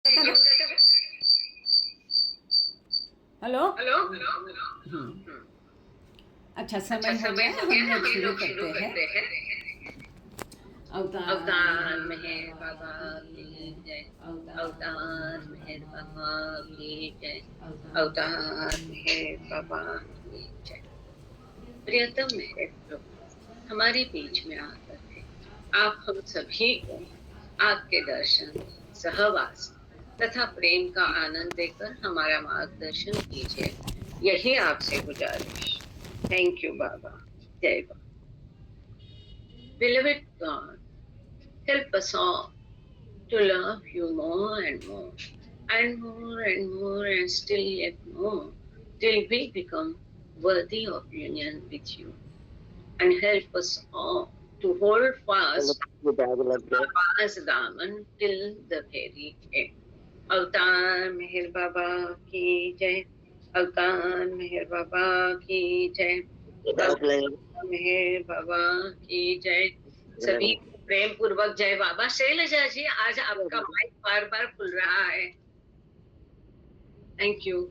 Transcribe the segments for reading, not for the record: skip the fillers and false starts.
Hello hello. अच्छा, अच्छा, समय हो समय गया, हो हम गया, लोग हम शुरू लोग शुरू करते हैं। करते हैं। अवतार अवतार मेहर मेहर बाबा बाबा की की जय। जय। अवतार अवतार मेहर मेहर बाबा बाबा की की जय। जय। अवतार अवतार मेहर बाबा की जय। प्रियतम मेरे प्रभु, हमारे बीच में आकर के आप हम सभी को आपके दर्शन, सहवास तथा प्रेम का आनंद देकर हमारा मार्गदर्शन कीजिए, यही आपसे गुजारिश। थैंक यू बाबा। जय बाबा। Beloved God, help us all to love you more and more, and more and more, and still yet more, till we become worthy of union with you. And help us all to hold fast Baba's daman till the very end. अवतार मेहर बाबा की जय। अवतार मेहर बाबा की जय। अवतार मेहर बाबा की जय। सभी को प्रेम पूर्वक जय बाबा। शैलजा जी, आज आपका माइक बार बार खुल रहा है। Thank you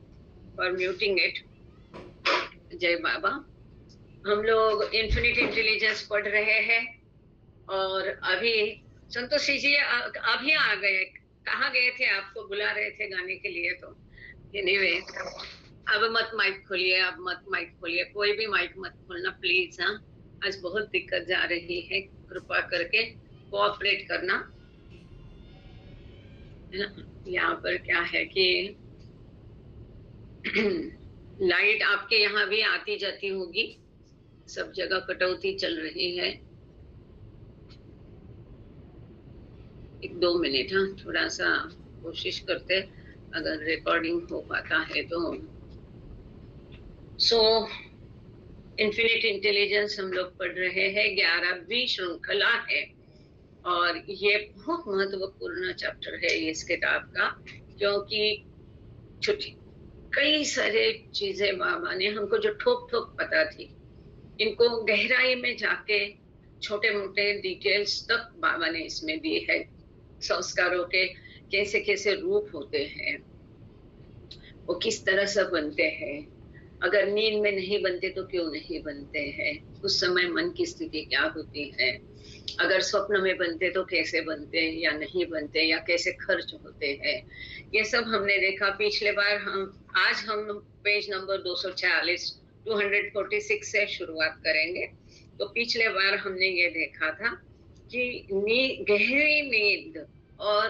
for muting it. जय बाबा। हम लोग इन्फिनिट इंटेलिजेंस पढ़ रहे हैं और अभी संतोषी जी अभी आ गए। कहाँ गए थे? आपको बुला रहे थे गाने के लिए। तो एनीवे, अब मत माइक खोलिए, अब मत माइक खोलिए, कोई भी माइक मत खोलना प्लीज। हाँ, आज बहुत दिक्कत जा रही है, कृपा करके कोऑपरेट करना, है ना। यहाँ पर क्या है कि लाइट आपके यहाँ भी आती जाती होगी, सब जगह कटौती चल रही है। 1-2 मिनट, हाँ, थोड़ा सा कोशिश करते, अगर रिकॉर्डिंग हो पाता है तो। सो इन्फिनिट इंटेलिजेंस हम लोग पढ़ रहे हैं, 11वीं श्रृंखला है और ये बहुत महत्वपूर्ण चैप्टर है इस किताब का, क्योंकि छोटी कई सारे चीजें बाबा ने हमको जो ठोक ठोक पता थी, इनको गहराई में जाके छोटे मोटे डिटेल्स तक बाबा ने इसमें दी है। संस्कारों के कैसे कैसे रूप होते हैं, वो किस तरह से बनते हैं, अगर नींद में नहीं बनते तो क्यों नहीं बनते हैं, उस समय मन की स्थिति क्या होती है, अगर स्वप्न में बनते तो कैसे बनते हैं या नहीं बनते, या कैसे खर्च होते हैं, ये सब हमने देखा पिछले बार। आज हम पेज नंबर 246 246 से शुरुआत करेंगे। तो पिछले बार हमने ये देखा था कि गहरी नींद और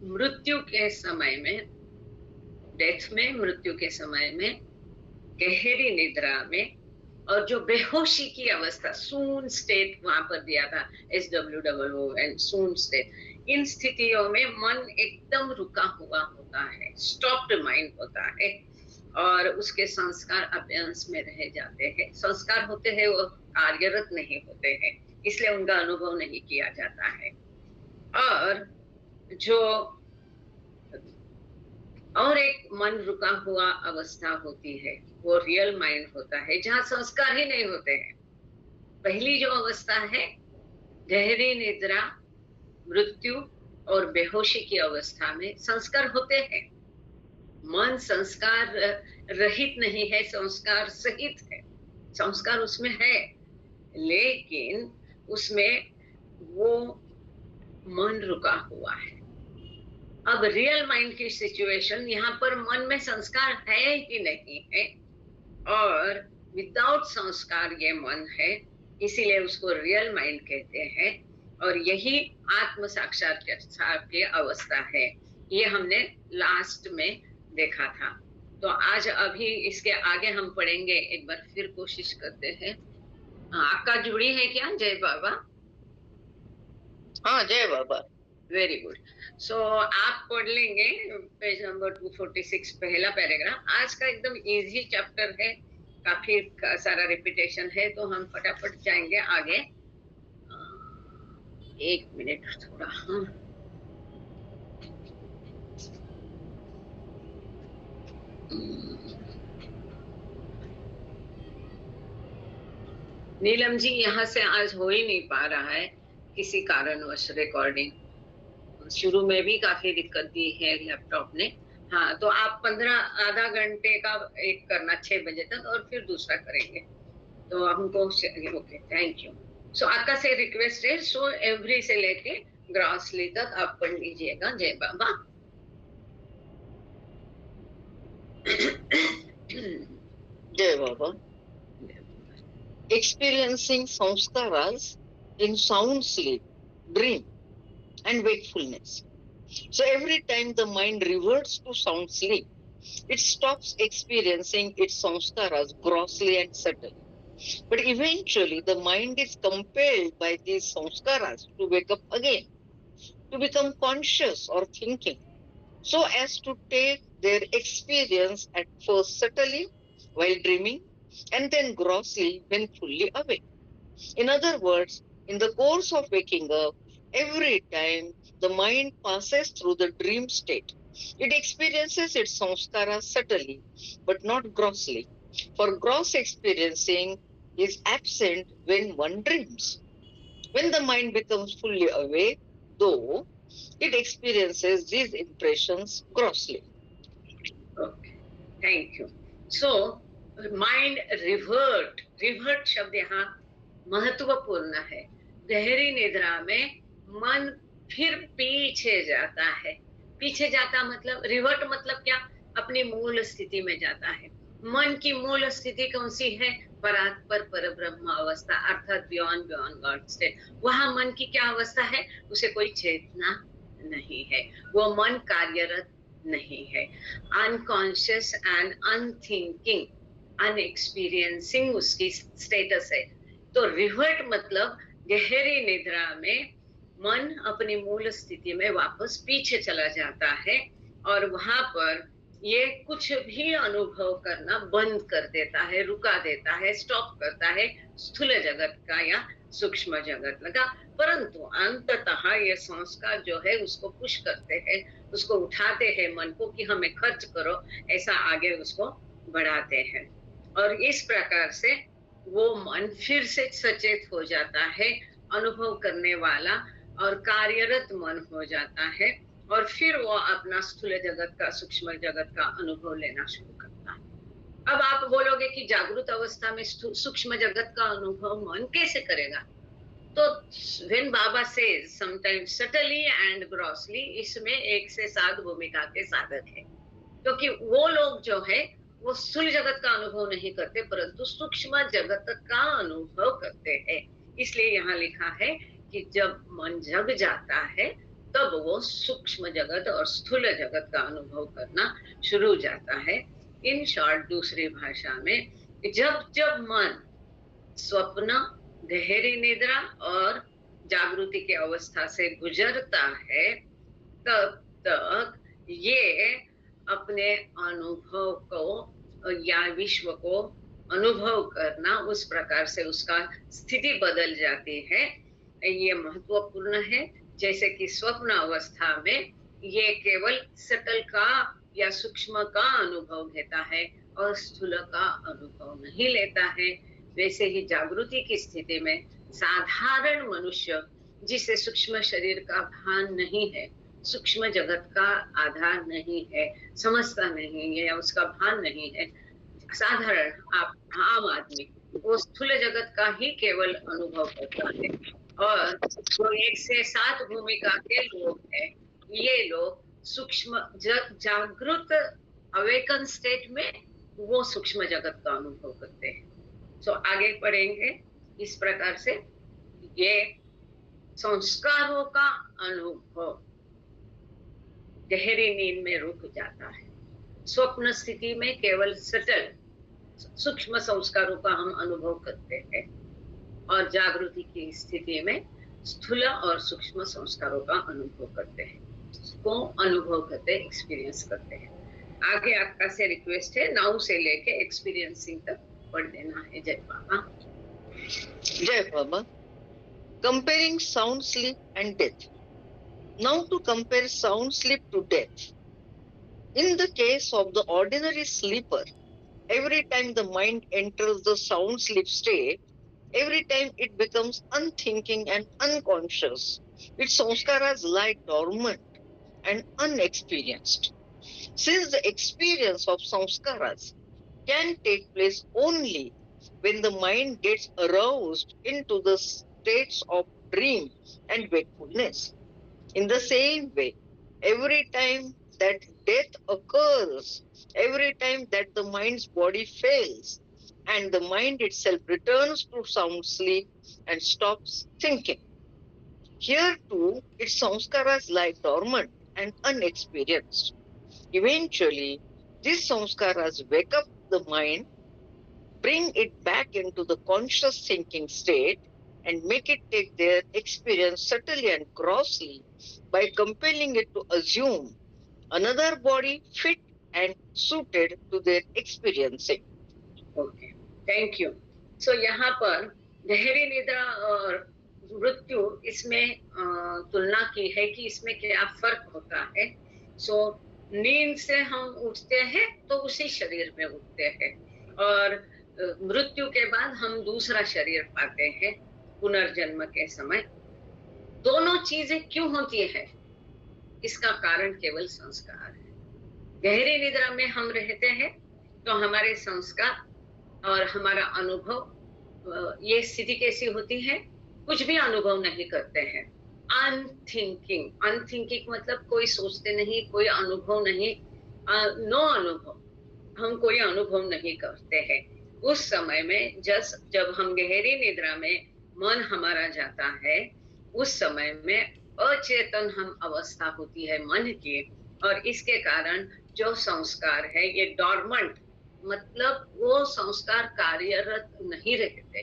मृत्यु के समय में, डेथ में, मृत्यु के समय में, गहरी निद्रा में, और जो बेहोशी की अवस्था, सून स्टेट वहां पर दिया था, SWOON, सून स्टेट। इन स्थितियों में मन एकदम रुका हुआ होता है, स्टॉप्ड माइंड होता है, और उसके संस्कार अभ्यांस में रह जाते हैं। संस्कार होते हैं, वो कार्यरत नहीं होते हैं, इसलिए उनका अनुभव नहीं किया जाता है। और जो और एक मन रुका हुआ अवस्था होती है, वो रियल माइंड होता है, जहां संस्कार ही नहीं होते हैं। पहली जो अवस्था है, गहरी निद्रा, मृत्यु और बेहोशी की अवस्था में संस्कार होते हैं। मन संस्कार रहित नहीं है, संस्कार सहित है, संस्कार उसमें है, लेकिन उसमें वो मन रुका हुआ है। अब रियल माइंड की सिचुएशन, यहाँ पर मन में संस्कार है कि नहीं है, और विदाउट संस्कार ये मन है, इसीलिए उसको रियल माइंड कहते हैं। और यही आत्म साक्षात्कार की अवस्था है, ये हमने लास्ट में देखा था। तो आज अभी इसके आगे हम पढ़ेंगे, एक बार फिर कोशिश करते हैं। आपका जुड़ी है क्या? जय बाबा। हाँ, जय बाबा। Very good. सो आप पढ़ लेंगे पेज नंबर 246, पहला पैराग्राफ। आज का एकदम इजी चैप्टर है, काफी सारा रिपीटेशन है, तो हम फटाफट जाएंगे आगे। 1 मिनट थोड़ा, हाँ। नीलम जी, यहाँ से आज हो ही नहीं पा रहा है किसी कारणवश रिकॉर्डिंग, शुरू में भी काफी दिक्कत दी है लैपटॉप ने। हाँ, तो आप 15 आधा घंटे का एक करना 6 बजे तक और फिर दूसरा करेंगे। तो हमको ओके, थैंक यू। सो आपका से रिक्वेस्ट है, सो एवरी से लेके ग्रॉसली तक आप पढ़ लीजिएगा। जय बाबा। Jai Baba. Experiencing samskaras in sound sleep, dream, and wakefulness. So every time the mind reverts to sound sleep, it stops experiencing its samskaras grossly and subtly. But eventually, the mind is compelled by these samskaras to wake up again, to become conscious or thinking, so as to take their experience at first subtly while dreaming and then grossly when fully awake. In other words, in the course of waking up, every time the mind passes through the dream state, it experiences its samskara subtly, but not grossly. For gross experiencing is absent when one dreams. When the mind becomes fully awake, though, it experiences these impressions grossly. Okay, thank you. So mind revert शब्द यहाँ महत्वपूर्ण है। गहरी निद्रा में मन फिर पीछे जाता है। पीछे जाता मतलब रिवर्ट मतलब क्या? अपनी मूल स्थिति में जाता है। मन की मूल स्थिति कौन सी है? परात्पर परब्रह्म अवस्था, अर्थात बियॉन्ड गॉड स्टेट। वहां मन की क्या अवस्था है? उसे कोई चेतना नहीं है, वो मन कार्यरत नहीं है। अनकॉन्शियस एंड अनथिंकिंग, अनएक्सपीरियंसिंग उसकी स्टेटस है। तो रिवर्ट मतलब गहरी निद्रा में मन अपनी मूल स्थिति में वापस पीछे चला जाता है और वहां पर ये कुछ भी अनुभव करना बंद कर देता है, रुका देता है, स्टॉप करता है, स्थूल जगत का या सूक्ष्म जगत लगा। परंतु अंततः ये संस्कार जो है उसको पुश करते हैं, उसको उठाते हैं मन को कि हमें खर्च करो, ऐसा आगे उसको बढ़ाते हैं। और इस प्रकार से वो मन फिर से सचेत हो जाता है, अनुभव करने वाला और कार्यरत मन हो जाता है और फिर वो अपना स्थूल जगत का, सूक्ष्म जगत का अनुभव लेना शुरू करता है। अब आप बोलोगे कि जागृत अवस्था में सूक्ष्म जगत का अनुभव मन कैसे करेगा? तो when Baba says sometimes subtly and grossly, इसमें 1 से 7 भूमिका के साधक है। क्योंकि वो लोग जो है वो स्थूल जगत का अनुभव नहीं करते परंतु सूक्ष्म जगत का अनुभव करते हैं। इसलिए यहाँ लिखा है कि जब मन जग जाता है तब वो सूक्ष्म जगत और स्थूल जगत का अनुभव करना शुरू हो जाता है। इन शॉर्ट, दूसरी भाषा में, जब जब मन स्वप्न, गहरी निद्रा और जागृति की अवस्था से गुजरता है तब तक ये अपने अनुभव को या विश्व को अनुभव करना, उस प्रकार से उसका स्थिति बदल जाती है। ये महत्वपूर्ण है। जैसे कि स्वप्न अवस्था में ये केवल सटल का या सूक्ष्म का अनुभव लेता है और स्थूल का अनुभव नहीं लेता है, वैसे ही जागृति की स्थिति में साधारण मनुष्य जिसे सूक्ष्म शरीर का भान नहीं है, सूक्ष्म जगत का आधार नहीं है, समझता नहीं है या उसका भान नहीं है, साधारण आम आदमी वो स्थूल जगत का ही केवल अनुभव करता है। और जो 1 से 7 भूमिका के लोग हैं, ये लोग सूक्ष्म जागृत अवेकन स्टेट में वो सूक्ष्म जगत का अनुभव करते हैं। तो आगे पढ़ेंगे। इस प्रकार से ये संस्कारों का अनुभव गहरी नींद में रुक जाता है। स्वप्न स्थिति में केवल सटल सूक्ष्म संस्कारों का हम अनुभव करते हैं और जागृति की स्थिति में स्थूल और सूक्ष्म संस्कारों का अनुभव करते हैं, को अनुभव करते, एक्सपीरियंस करते हैं। आगे आपका से रिक्वेस्ट है, नाउ से लेके एक्सपीरियंसिंग तक पढ़ देना है। जय बाबा। Jai Baba. Comparing sound sleep and death. Now to compare sound sleep to death. In the case of the ordinary sleeper, every time the mind enters the sound sleep state, every time it becomes unthinking and unconscious, its samskaras lie dormant and unexperienced. Since the experience of samskaras can take place only when the mind gets aroused into the states of dream and wakefulness. In the same way, every time that death occurs, every time that the mind's body fails, and the mind itself returns to sound sleep and stops thinking. Here too, its samskaras lie dormant and unexperienced. Eventually, these samskaras wake up the mind, bring it back into the conscious thinking state, and make it take their experience subtly and grossly by compelling it to assume another body fit and suited to their experiencing. Okay, thank you. So यहाँ पर गहरी निद्रा और मृत्यु, इसमें तुलना की है कि इसमें क्या फर्क होता है। सो नींद से हम उठते हैं तो उसी शरीर में उठते हैं, और मृत्यु के बाद हम दूसरा शरीर पाते हैं पुनर्जन्म के समय। दोनों चीजें क्यों होती है, इसका कारण केवल संस्कार है। गहरी निद्रा में हम रहते हैं तो हमारे संस्कार और हमारा अनुभव, ये स्थिति कैसी होती है, कुछ भी अनुभव नहीं करते हैं। अनथिंकिंग, अनथिंकिंग मतलब कोई सोचते नहीं, कोई अनुभव नहीं, नो अनुभव, हम कोई अनुभव नहीं करते हैं। उस समय में जब हम गहरी निद्रा में मन हमारा जाता है, उस समय में अचेतन हम अवस्था होती है मन की, और इसके कारण जो संस्कार है ये डॉर्मेंट, मतलब वो संस्कार कार्यरत नहीं रहते।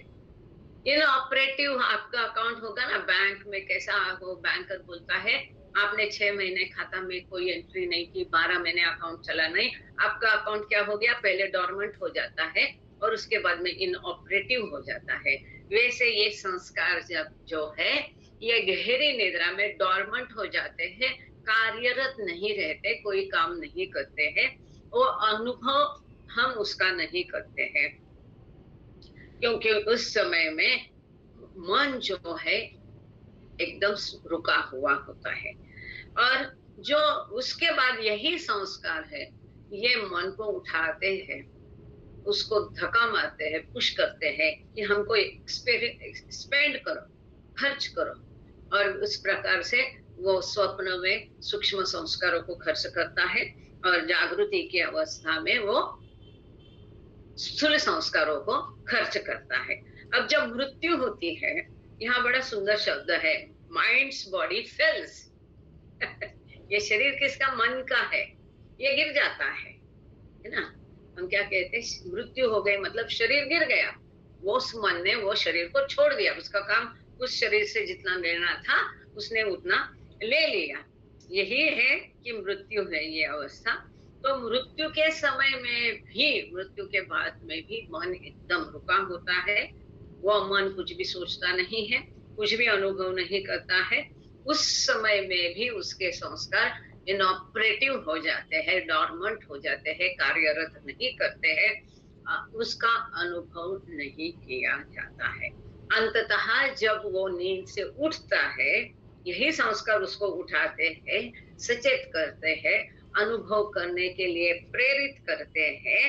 इनऑपरेटिव आपका अकाउंट होगा ना बैंक में, कैसा वो बैंकर बोलता है आपने 6 महीने खाता में कोई एंट्री नहीं की, 12 महीने अकाउंट चला नहीं, आपका अकाउंट क्या हो गया, पहले डॉर्मेंट हो जाता है और उसके बाद में इनऑपरेटिव हो जाता है। वैसे ये संस्कार जब जो है ये गहरी निद्रा में डॉर्मेंट हो जाते हैं, कार्यरत नहीं रहते, कोई काम नहीं करते हैं, वो अनुभव हम उसका नहीं करते हैं, क्योंकि उस समय में मन जो है एकदम रुका हुआ होता है। और जो उसके बाद यही संस्कार है, ये मन को उठाते हैं, उसको धक्का मारते हैं, पुश करते हैं कि हमको स्पेंड करो, खर्च करो, और उस प्रकार से वो स्वप्न में सूक्ष्म संस्कारों को खर्च करता है और जागृति की अवस्था में वो स्थूल संस्कारों को खर्च करता है। अब जब मृत्यु होती है, यहाँ बड़ा सुंदर शब्द है, माइंड्स बॉडी फेल्स। ये शरीर किसका, मन का है, ये गिर जाता है ना। हम क्या कहते हैं, मृत्यु हो गई मतलब शरीर गिर गया, वो उस मन ने वो शरीर को छोड़ दिया, उसका काम उस शरीर से जितना लेना था उसने उतना ले लिया। यही है कि मृत्यु है ये अवस्था। तो मृत्यु के समय में भी, मृत्यु के बाद में भी मन एकदम रुका होता है, वो मन कुछ भी सोचता नहीं है, कुछ भी अनुभव नहीं करता है। उस समय में भी उसके संस्कार इनऑपरेटिव हो जाते हैं, डॉर्मेंट हो जाते हैं, कार्यरत नहीं करते हैं, उसका अनुभव नहीं किया जाता है। अंततः जब वो नींद से उठता है, यही संस्कार उसको उठाते हैं, सचेत करते हैं, अनुभव करने के लिए प्रेरित करते हैं,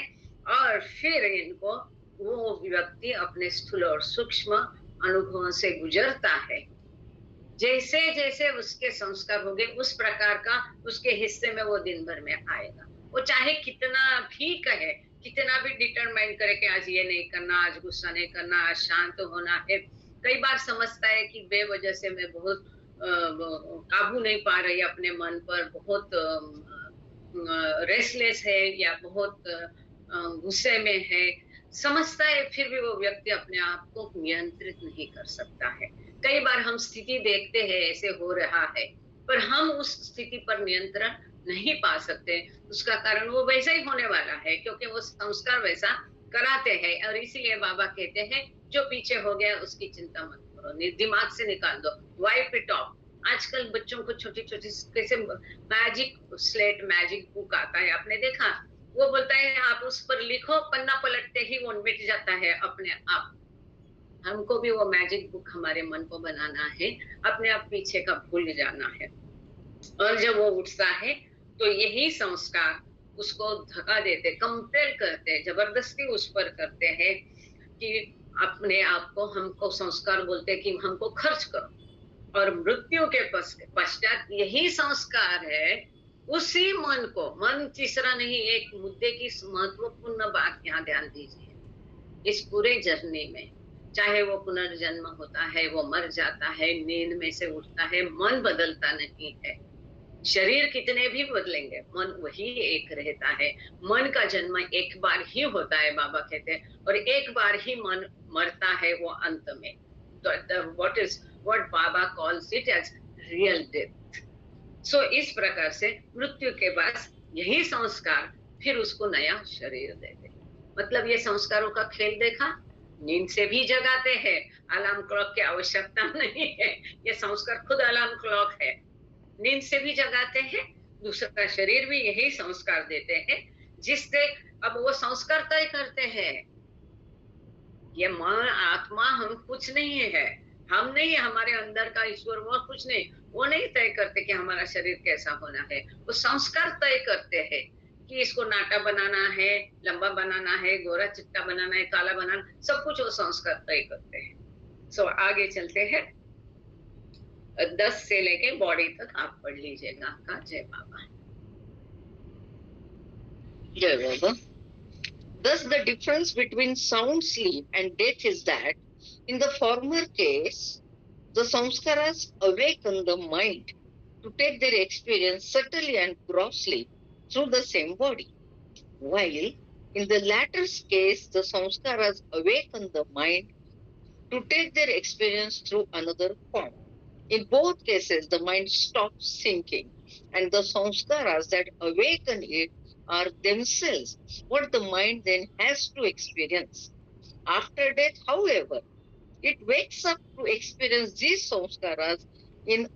और फिर इनको वो व्यक्ति अपने स्थूल और सूक्ष्म अनुभवों से गुजरता है। जैसे जैसे उसके संस्कार होंगे उस प्रकार का उसके हिस्से में वो दिन भर में आएगा। वो चाहे कितना भी कहे, कितना भी डिटरमाइन करे कि आज ये नहीं करना, आज गुस्सा नहीं करना, आज शांत होना है, कई बार समझता है कि बेवजह से मैं बहुत काबू नहीं पा रही अपने मन पर, बहुत रेस्टलेस है या बहुत गुस्से में है, समझता है, फिर भी वो व्यक्ति अपने आप को नियंत्रित नहीं कर सकता है। कई बार हम स्थिति देखते हैं ऐसे हो रहा है, पर हम उस स्थिति पर नियंत्रण नहीं पा सकते। उसका कारण वो वैसा ही होने वाला है, क्योंकि वो संस्कार वैसा कराते हैं। और इसीलिए बाबा कहते हैं जो पीछे हो गया उसकी चिंता मत करो, दिमाग से निकाल दो, वाइप इट ऑफ। आजकल बच्चों को छोटी छोटी कैसे मैजिक स्लेट, मैजिक बुक आता है, आपने देखा, वो बोलता है आप उस पर लिखो, पन्ना पलटते ही वो मिट जाता है अपने आप। हमको भी वो मैजिक बुक हमारे मन को बनाना है, अपने आप पीछे का भूल जाना है। और जब वो उठता है तो यही संस्कार उसको धक्का देते, कंपेल करते, जबरदस्ती उस पर करते हैं कि अपने आप को, हमको संस्कार बोलते हैं कि हमको खर्च करो। और मृत्यु के पश्चात यही संस्कार है, उसी मन को, मन तीसरा नहीं, एक मुद्दे की महत्वपूर्ण बात यहाँ ध्यान दीजिए। इस पूरे जर्नी में चाहे वो पुनर्जन्म होता है, वो मर जाता है, नींद में से उठता है, मन बदलता नहीं है। शरीर कितने भी बदलेंगे, मन वही एक रहता है। मन का जन्म एक बार ही होता है, बाबा कहते हैं, और एक बार ही मन मरता है, वो अंत में। What Baba calls it as real death. So इस प्रकार से मृत्यु के बाद यही संस्कार फिर उसको नया शरीर देते। मतलब ये संस्कारों का खेल देखा, नींद से भी जगाते हैं, अलार्म क्लॉक की आवश्यकता नहीं है, ये संस्कार खुद अलार्म क्लॉक है। नींद से भी जगाते हैं, दूसरा शरीर भी यही संस्कार देते हैं, जिससे अब वो संस्कार तय करते हैं। ये मन आत्मा हम कुछ नहीं है, हम नहीं, हमारे अंदर का ईश्वर वो कुछ नहीं, वो नहीं तय करते कि हमारा शरीर कैसा होना है। वो संस्कार तय करते हैं कि इसको नाटा बनाना है, लंबा बनाना है, गोरा चिट्टा बनाना है, काला बनाना, सब कुछ वो संस्कार तय करते हैं। सो आगे चलते हैं, 10 से लेके बॉडी तक आप पढ़ लीजिएगा। आपका जय बाबा। Jai Baba. Thus, the difference between sound sleep and death is that in the former case, the samskaras awaken the mind to take their experience subtly and grossly through the same body, while in the latter case, the samskaras awaken the mind to take their experience through another form. In both cases, the mind stops thinking, and the samskaras that awaken it are themselves what the mind then has to experience. After death, however, it wakes up to experience these samskaras in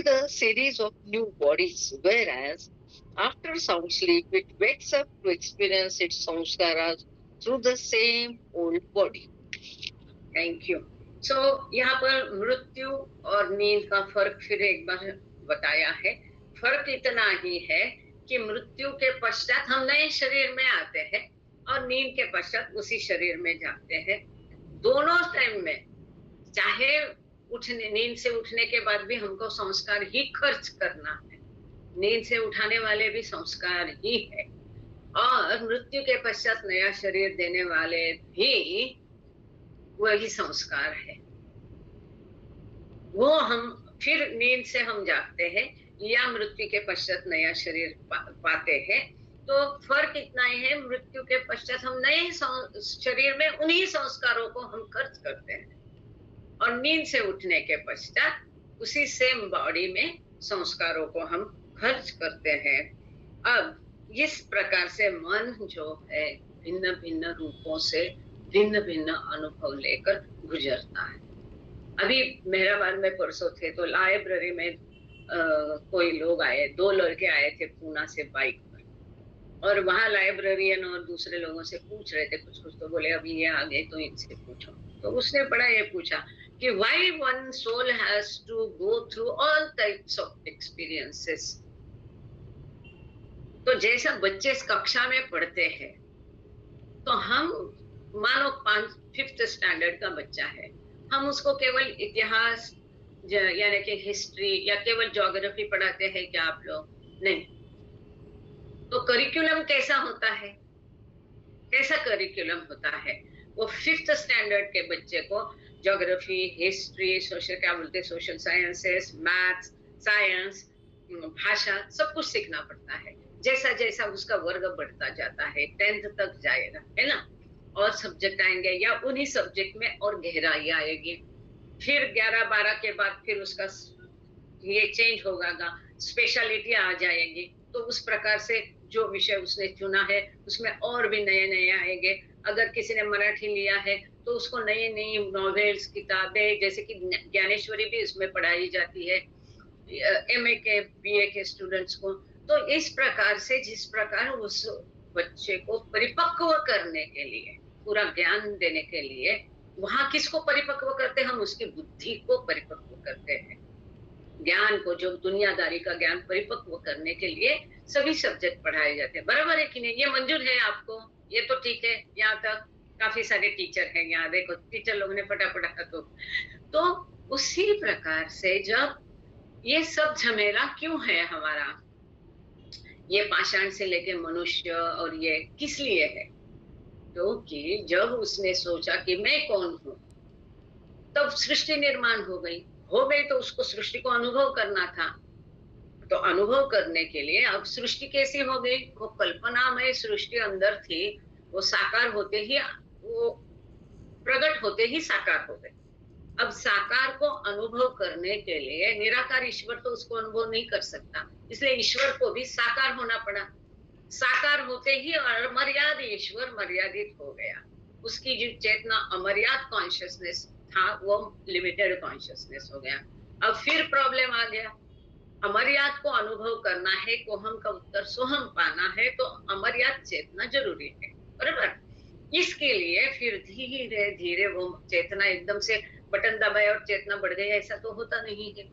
the series of new bodies, whereas after sound sleep, it wakes up to experience its samskaras through the same old body. Thank you. So यहाँ पर मृत्यु और नींद का फर्क फिर एक बार बताया है। फर्क इतना ही है कि मृत्यु के पश्चात हम नए शरीर में आते हैं और नींद के पश्चात उसी शरीर में जाते हैं। दोनों टाइम में चाहे नींद से उठने के बाद भी हमको संस्कार ही खर्च करना है, नींद से उठाने वाले भी संस्कार ही है, और मृत्यु के पश्चात नया शरीर देने वाले भी वही संस्कार है। वो हम फिर नींद से हम जागते हैं या मृत्यु के पश्चात नया शरीर पाते हैं। तो फर्क इतना ही है, मृत्यु के पश्चात हम नए शरीर में उन्हीं संस्कारों को हम खर्च करते हैं, और नींद से उठने के पश्चात उसी सेम बॉडी में संस्कारों को हम खर्च करते हैं। अब इस प्रकार से मन जो है भिन्न भिन्न रूपों से भिन्न भिन्न अनुभव लेकर गुजरता है। अभी मेहराबाद में परसों थे तो लाइब्रेरी में कोई लोग आए, 2 लड़के आए थे पूना से बाइक पर, और वहां लाइब्रेरियन और दूसरे लोगों से पूछ रहे थे कुछ कुछ, तो बोले अभी ये आ गए तो इनसे पूछो। तो उसने बड़ा ये पूछा कि why one soul has to go through all types of experiences. तो जैसा बच्चे कक्षा में पढ़ते हैं, तो हम मानो 5th स्टैंडर्ड का बच्चा है, हम उसको केवल इतिहास यानी कि हिस्ट्री या केवल ज्योग्राफी पढ़ाते हैं क्या आप लोग? नहीं। तो करिकुलम कैसा होता है, कैसा करिकुलम होता है? वो 5th स्टैंडर्ड के बच्चे को ज्योग्राफी, हिस्ट्री, सोशल, क्या बोलते, सोशल साइंसेस, मैथ्स, साइंस, भाषा, सब कुछ सीखना पड़ता है। जैसा जैसा उसका वर्ग बढ़ता जाता है, 10th तक जाएगा, है ना, और सब्जेक्ट आएंगे या उन्हीं सब्जेक्ट में और गहराई आएगी। फिर 11-12 के बाद फिर उसका ये चेंज होगा, स्पेशलिटी आ जाएगी। तो उस प्रकार से जो विषय उसने चुना है उसमें और भी नए नए आएंगे। अगर किसी ने मराठी लिया है तो उसको नई नई नॉवेल्स, किताबें, जैसे कि ज्ञानेश्वरी भी इसमें पढ़ाई जाती है MA के BA के स्टूडेंट्स को। तो इस प्रकार से जिस प्रकार उस बच्चे को परिपक्व करने के लिए, पूरा ज्ञान देने के लिए, वहां किसको परिपक्व करते हैं? हम उसकी बुद्धि को परिपक्व करते हैं। ज्ञान को, जो दुनियादारी का ज्ञान परिपक्व करने के लिए सभी सब्जेक्ट पढ़ाए जाते हैं। बराबर है कि नहीं? ये मंजूर है आपको? ये तो ठीक है। यहाँ तक काफी सारे टीचर हैं, यहाँ देखो टीचर लोगों ने फटाफट तो उसी प्रकार से जब ये सब झमेला क्यों है हमारा, ये पाषाण से लेके मनुष्य, और ये किस लिए है? क्योंकि जब उसने सोचा कि मैं कौन हूं, तब सृष्टि निर्माण हो गई तो उसको सृष्टि को अनुभव करना था। तो अनुभव करने के लिए अब सृष्टि कैसी हो गई? वो कल्पना में सृष्टि अंदर थी, वो साकार होते ही, वो प्रकट होते ही साकार हो गई। अब साकार को अनुभव करने के लिए निराकार ईश्वर तो उसको अनुभव नहीं कर सकता, इसलिए ईश्वर को भी साकार होना पड़ा। साकार होते ही अमर्याद ईश्वर मर्यादित हो गया। उसकी जो चेतना अमर्याद कॉन्शियसनेस था वो लिमिटेड कॉन्शियसनेस हो गया। अब फिर प्रॉब्लम आ गया, अमर्याद को अनुभव करना है, कोहम का उत्तर सोहम पाना है, तो अमर्याद चेतना जरूरी है। बराबर? इसके लिए फिर धीरे धीरे वो चेतना एकदम से बटन दबाया और चेतना बढ़ गई, ऐसा तो होता नहीं है।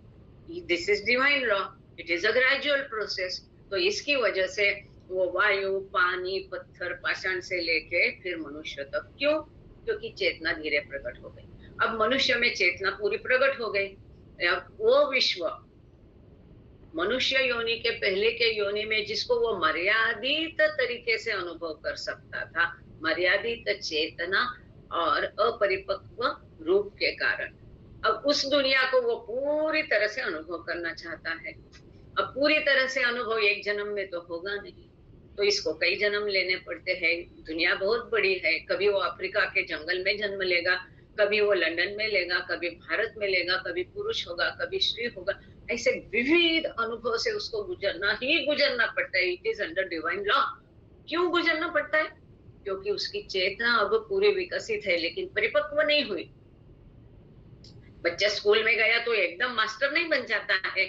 This is divine law, it is a gradual process. तो इसकी वजह से वो वायु, पानी, पत्थर, पाषाण से लेके फिर मनुष्य तक। क्यों? क्योंकि चेतना धीरे प्रकट हो गई। अब मनुष्य में चेतना पूरी प्रकट हो गई। अब वो विश्व मनुष्य योनि के पहले के योनि में जिसको वो मर्यादित तरीके से अनुभव कर सकता था, मर्यादित चेतना और अपरिपक्व रूप के कारण, अब उस दुनिया को वो पूरी तरह से अनुभव करना चाहता है। अब पूरी तरह से अनुभव एक जन्म में तो होगा नहीं, तो इसको कई जन्म लेने पड़ते हैं। दुनिया बहुत बड़ी है, कभी वो अफ्रीका के जंगल में जन्म लेगा, कभी वो लंदन में लेगा, कभी भारत में लेगा, कभी पुरुष होगा, कभी स्त्री होगा। ऐसे विविध अनुभव से उसको गुजरना पड़ता है। It is under divine law. क्यों गुजरना पड़ता है? क्योंकि उसकी चेतना अब पूरी विकसित है लेकिन परिपक्व नहीं हुई। बच्चा स्कूल में गया तो एकदम मास्टर नहीं बन जाता है,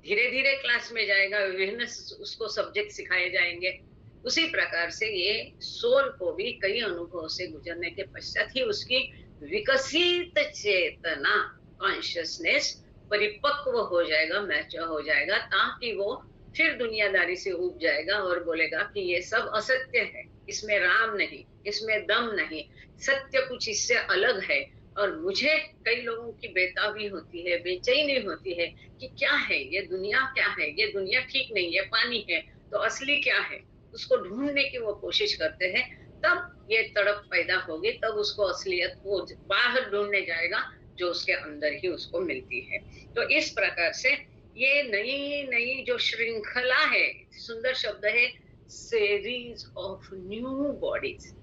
धीरे धीरे क्लास में जाएगा, विभिन्न उसको सब्जेक्ट सिखाए जाएंगे। उसी प्रकार से ये सोल को भी कई अनुभव से गुजरने के पश्चात ही उसकी विकसित चेतना कॉन्शियसनेस परिपक्व हो जाएगा, मैच्योर हो जाएगा, ताकि वो फिर दुनियादारी से उब जाएगा और बोलेगा कि ये सब असत्य है, इसमें राम नहीं, इसमें दम नहीं, सत्य कुछ इससे अलग है। और मुझे कई लोगों की बेताबी होती है, बेचैनी होती है कि क्या है ये दुनिया, क्या है ये दुनिया, ठीक नहीं, ये पानी है तो असली क्या है, उसको ढूंढने की वो कोशिश करते हैं। तब ये तड़प पैदा होगी, तब उसको असलियत वो बाहर ढूंढने जाएगा जो उसके अंदर ही उसको मिलती है। तो इस प्रकार से ये नई नई जो श्रृंखला है, सुंदर शब्द है, सीरीज ऑफ न्यू बॉडीज,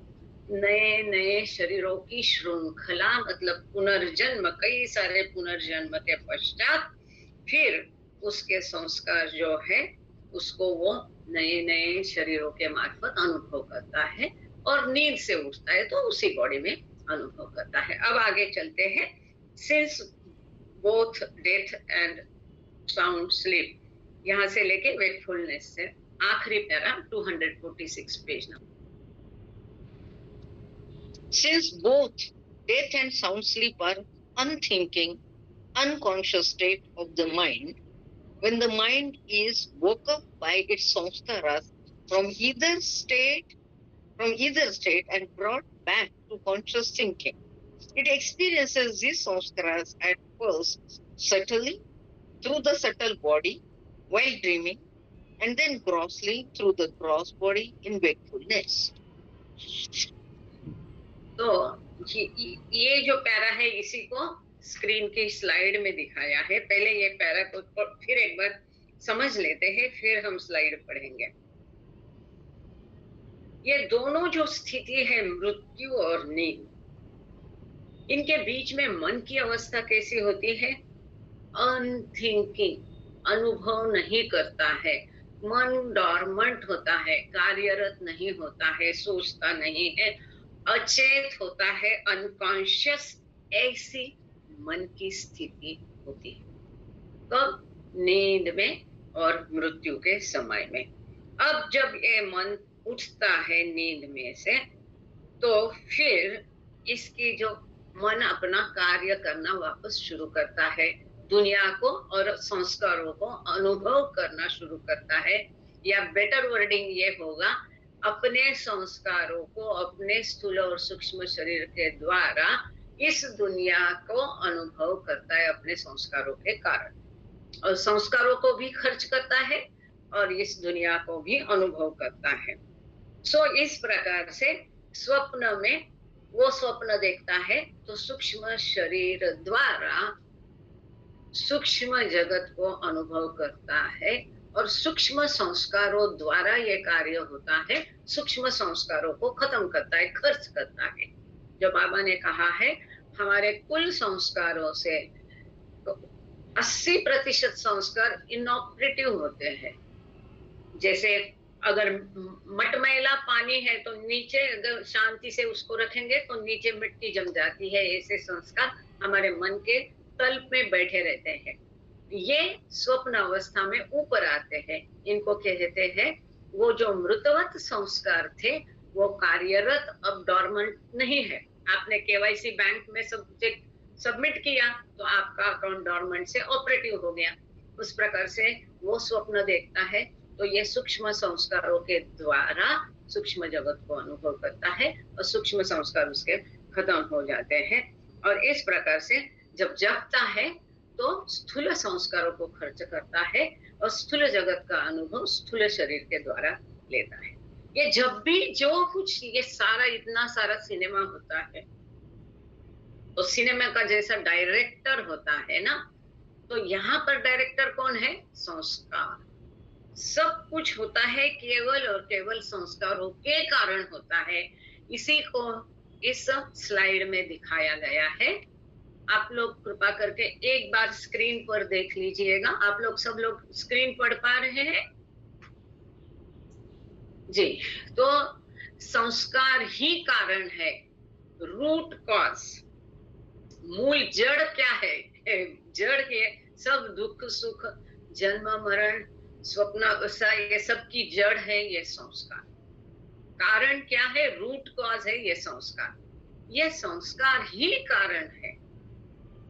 नए नए शरीरों की श्रृंखला, मतलब पुनर्जन्म, कई सारे पुनर्जन्म के पश्चात फिर उसके संस्कार जो है उसको वो नए नए शरीरों के मार्फत अनुभव करता है और नींद से उठता है तो उसी बॉडी में अनुभव करता है। अब आगे चलते हैं। Since both death and sound sleep, यहां से लेके वेकफुलनेस से आखिरी para 246 page number. Since both death and sound sleep are unthinking, unconscious state of the mind, when the mind is woke up by its samskaras from either state and brought back to conscious thinking, it experiences these samskaras at first subtly through the subtle body while dreaming, and then grossly through the gross body in wakefulness. तो ये जो para है इसी को screen की slide में दिखाया है। पहले ये पैरा को फिर एक बार समझ लेते हैं, फिर हम स्लाइड पढ़ेंगे। ये दोनों जो स्थिति है, मृत्यु और नींद, इनके बीच में मन की अवस्था कैसी होती है? अनथिंकिंग, अनुभव नहीं करता है, मन डॉर्मेंट होता है, कार्यरत नहीं होता है, सोचता नहीं है, अचेत होता है, अनकॉन्शियस, ऐसी मन की स्थिति होती है। कब? नींद में और मृत्यु के समय में। अब जब ये मन उठता है नींद में से, तो फिर इसकी जो मन अपना कार्य करना वापस शुरू करता है, दुनिया को और संस्कारों को अनुभव करना शुरू करता है, या बेटर वर्डिंग ये होगा, अपने संस्कारों को अपने स्थूल और सूक्ष्म शरीर के द्वारा इस दुनिया को अनुभव करता है अपने संस्कारों के कारण, और संस्कारों को भी खर्च करता है और इस दुनिया को भी अनुभव करता है। सो इस प्रकार से स्वप्न में वो स्वप्न देखता है तो सूक्ष्म शरीर द्वारा सूक्ष्म जगत को अनुभव करता है, और सूक्ष्म संस्कारों द्वारा ये कार्य होता है, सूक्ष्म संस्कारों को खत्म करता है, खर्च करता है। जो बाबा ने कहा है हमारे कुल संस्कारों से 80% संस्कार इनऑपरेटिव होते हैं। जैसे अगर मटमैला पानी है तो नीचे अगर शांति से उसको रखेंगे तो नीचे मिट्टी जम जाती है, ऐसे संस्कार हमारे मन के तल में बैठे रहते हैं। ये स्वप्न अवस्था में ऊपर आते हैं, इनको कहते हैं वो जो मृतवत संस्कार थे वो कार्यरत, अब डॉर्मेंट नहीं है। आपने केवाईसी बैंक में सबमिट किया तो आपका अकाउंट डॉर्मेंट से ऑपरेटिव हो गया। उस प्रकार से वो स्वप्न देखता है तो ये सूक्ष्म संस्कारों के द्वारा सूक्ष्म जगत को अनुभव करता है और सूक्ष्म संस्कार उसके खत्म हो जाते हैं। और इस प्रकार से जब जगता है तो स्थूल संस्कारों को खर्च करता है और स्थूल जगत का अनुभव स्थूल शरीर के द्वारा लेता है। ये जब भी जो कुछ ये सारा इतना सारा सिनेमा होता है तो सिनेमा का जैसा डायरेक्टर होता है ना, तो यहाँ पर डायरेक्टर कौन है? संस्कार। सब कुछ होता है केवल और केवल संस्कारों के कारण होता है। इसी को इस स्लाइड में दिखाया गया है। आप लोग कृपा करके एक बार स्क्रीन पर देख लीजिएगा। आप लोग सब लोग स्क्रीन पढ़ पा रहे हैं जी? तो संस्कार ही कारण है, रूट कॉज, मूल जड़ क्या है? जड़ के सब दुख सुख, जन्म मरण, स्वप्न अवस्था, ये सब की जड़ है ये संस्कार। कारण क्या है? रूट कॉज है ये संस्कार। ये संस्कार ही कारण है।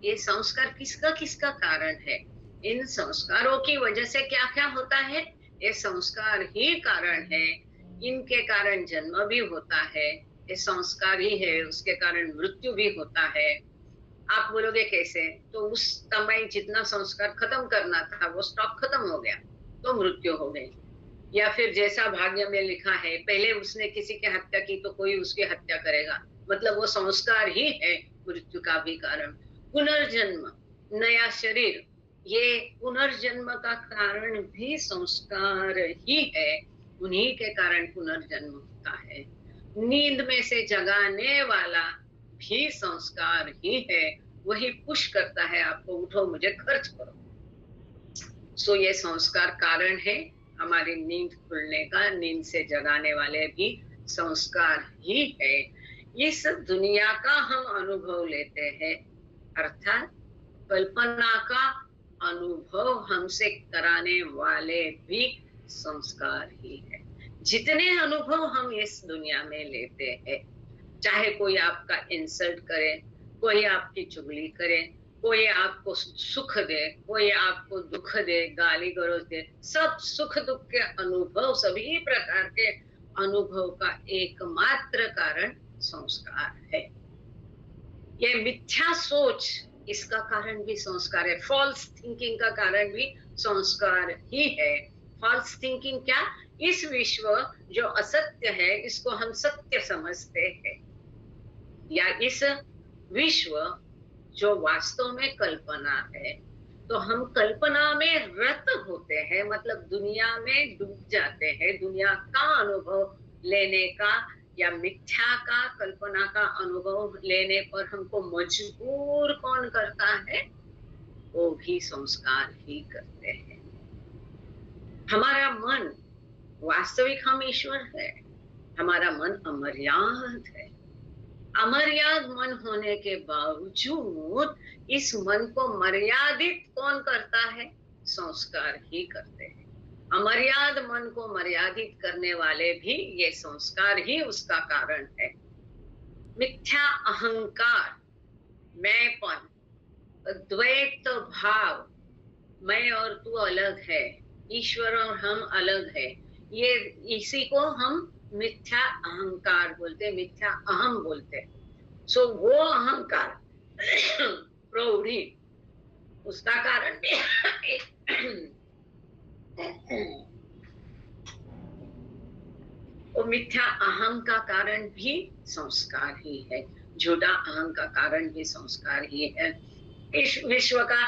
ये संस्कार किसका किसका कारण है? इन संस्कारों की वजह से क्या क्या होता है? ये संस्कार ही कारण है। इनके कारण जन्म भी होता है, ये संस्कार ही है, उसके कारण मृत्यु भी होता है। आप बोलोगे कैसे? तो उस समय जितना संस्कार खत्म करना था वो स्टॉक खत्म हो गया तो मृत्यु हो गई। या फिर जैसा भाग्य में लिखा है, पहले उसने किसी की हत्या की तो कोई उसकी हत्या करेगा, मतलब वो संस्कार ही है मृत्यु का भी कारण। पुनर्जन्म, नया शरीर, ये पुनर्जन्म का कारण भी संस्कार ही है। उन्हीं के कारण पुनर्जन्म होता है। नींद में से जगाने वाला भी संस्कार ही है, वही पुश करता है आपको, उठो मुझे खर्च करो। सो ये संस्कार कारण है हमारी नींद खुलने का। नींद से जगाने वाले भी संस्कार ही है। इस दुनिया का हम अनुभव लेते हैं, अर्थात कल्पना का अनुभव हमसे कराने वाले भी संस्कार ही है। जितने अनुभव हम इस दुनिया में लेते हैं, चाहे कोई आपका इंसल्ट करे, कोई आपकी चुगली करे, कोई आपको सुख दे, कोई आपको दुख दे, गाली गलौज दे, सब सुख दुख के अनुभव, सभी प्रकार के अनुभव का एकमात्र कारण संस्कार है। ये मिथ्या सोच, इसका कारण भी संस्कार है। फॉल्स थिंकिंग का कारण भी संस्कार ही है। फॉल्स थिंकिंग क्या? इस विश्व जो असत्य है इसको हम सत्य समझते हैं, या इस विश्व जो वास्तव में कल्पना है, तो हम कल्पना में रत होते हैं, मतलब दुनिया में डूब जाते हैं। दुनिया का अनुभव लेने का या मिथ्या का, कल्पना का अनुभव लेने पर हमको मजबूर कौन करता है? वो भी संस्कार ही करते हैं। हमारा मन, वास्तविक हम ईश्वर है, हमारा मन अमर्याद है। अमर्याद मन होने के बावजूद इस मन को मर्यादित कौन करता है? संस्कार ही करते हैं। अमर्याद मन को मर्यादित करने वाले भी ये संस्कार ही उसका कारण है। मिथ्या अहंकार, मैंपन, द्वैत भाव, मैं और तू अलग है, ईश्वर और हम अलग है, ये इसी को हम मिथ्या अहंकार बोलते, मिथ्या अहम बोलते। सो वो अहंकार प्रौढ़ी, उसका कारण वो मिथ्या अहम का कारण भी संस्कार ही है, झूठा अहम का कारण भी संस्कार ही है। इस विश्व का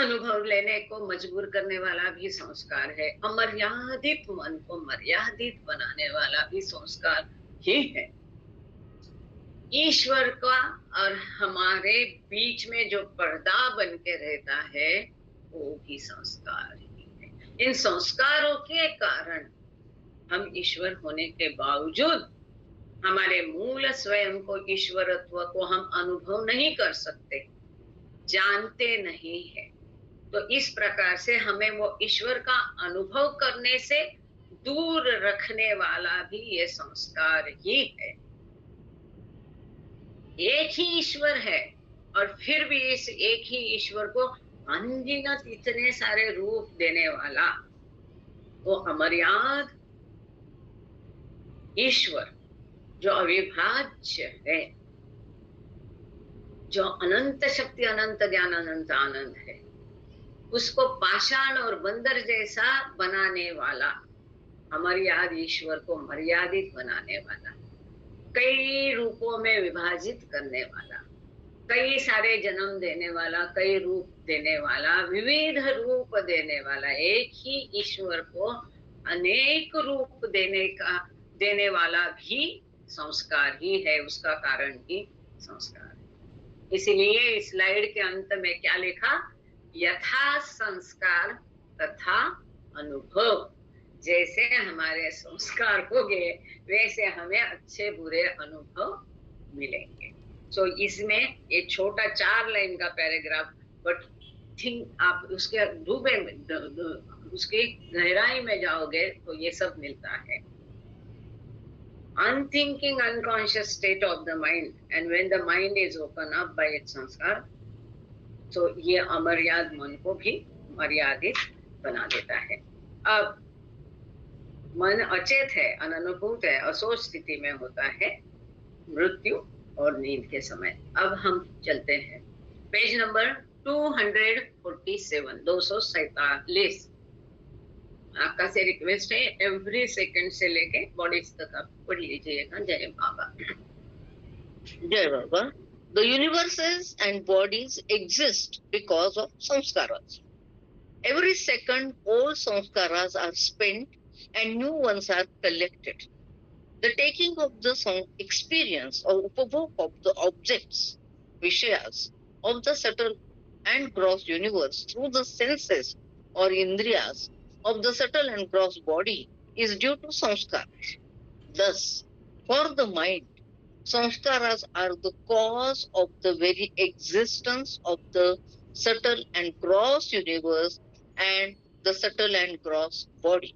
अनुभव लेने को मजबूर करने वाला भी संस्कार है, अमर्यादित मन को मर्यादित बनाने वाला भी संस्कार ही है। ईश्वर का और हमारे बीच में जो पर्दा बन के रहता है वो भी संस्कार ही है। इन संस्कारों के कारण हम ईश्वर होने के बावजूद हमारे मूल स्वयं को, ईश्वरत्व को हम अनुभव नहीं कर सकते, जानते नहीं है। तो इस प्रकार से हमें वो ईश्वर का अनुभव करने से दूर रखने वाला भी ये संस्कार ही है। एक ही ईश्वर है और फिर भी इस एक ही ईश्वर को अनगिनत इतने सारे रूप देने वाला वो अमर्याद ईश्वर जो अविभाज्य है, जो अनंत शक्ति, अनंत ज्ञान, अनंत आनंद है, उसको पाषाण और बंदर जैसा बनाने वाला, अमर्याद ईश्वर को मर्यादित बनाने वाला, कई रूपों में विभाजित करने वाला, कई सारे जन्म देने वाला, कई रूप देने वाला, विविध रूप देने वाला, एक ही ईश्वर को अनेक रूप देने वाला भी संस्कार ही है, उसका कारण ही संस्कार है। इसीलिए इस स्लाइड के अंत में क्या लिखा? यथा संस्कार तथा अनुभव। जैसे हमारे संस्कार हो गए वैसे हमें अच्छे बुरे अनुभव मिलेंगे। सो इसमें ये छोटा 4 लाइन का पैराग्राफ, बट थिंक आप उसके डूबे उसकी गहराई में जाओगे तो ये सब मिलता है। Unthinking, unconscious state of the mind, and when the mind is open up by its sanskar, तो ये अमर्याद मन को भी मर्यादित बना देता है। अब मन अचेत है, अनुभूत है, असोच स्थिति में होता है मृत्यु और नींद के समय। अब हम चलते हैं पेज नंबर 247, 247। आपका से रिक्वेस्ट है एवरी सेकंड से लेके बॉडीज तक आप पढ़ लीजिएगा। जय बाबा। Jai Baba. The universes and bodies exist because of samskaras. Every second, old samskaras are spent and new ones are collected. The taking of the experience or upabhog of the objects, vishayas, of the subtle and gross universe through the senses or indriyas of the subtle and gross body is due to samskaras. Thus, for the mind, samskaras are the cause of the very existence of the subtle and gross universe and the subtle and gross body.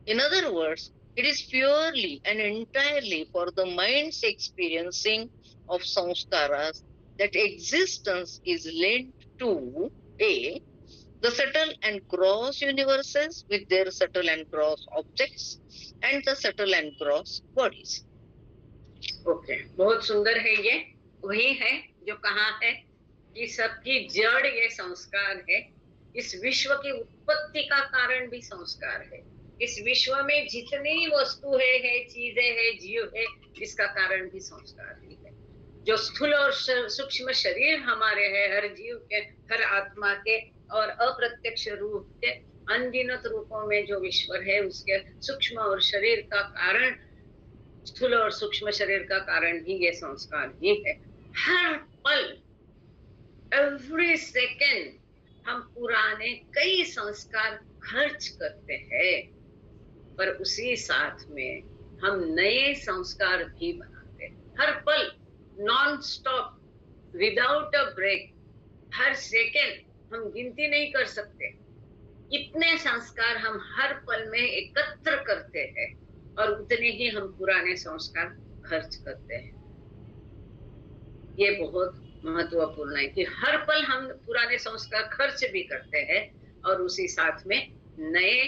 In other words, it is purely and entirely for the mind's experiencing of samskaras that existence is lent to A. The subtle and gross universes with their subtle and gross objects and the subtle and gross bodies. Okay, बहुत सुंदर है। ये वही है जो कहा है कि सबकी जड़ ये संस्कार है। इस विश्व की उत्पत्ति का कारण भी संस्कार है। इस विश्व में जितनी वस्तु है, चीजें है, जीव है, इसका कारण भी संस्कार ही है। जो स्थूल और सूक्ष्म शरीर हमारे हैं, हर जीव के, हर आत्मा के और अप्रत्यक्ष रूप के अनगिनत रूपों में जो ईश्वर है, उसके सूक्ष्म और शरीर का कारण, स्थूल और सूक्ष्म शरीर का कारण ही ये संस्कार ही है। हर पल, एवरी सेकेंड हम पुराने कई संस्कार खर्च करते हैं, पर उसी साथ में हम नए संस्कार भी बनाते हैं। हर पल, non stop, without a break, हर सेकेंड हम गिनती नहीं कर सकते, इतने संस्कार हम हर पल में एकत्र करते हैं और उतने ही हम पुराने संस्कार खर्च करते हैं। ये बहुत महत्वपूर्ण है कि हर पल हम पुराने संस्कार खर्च भी करते हैं और उसी साथ में नए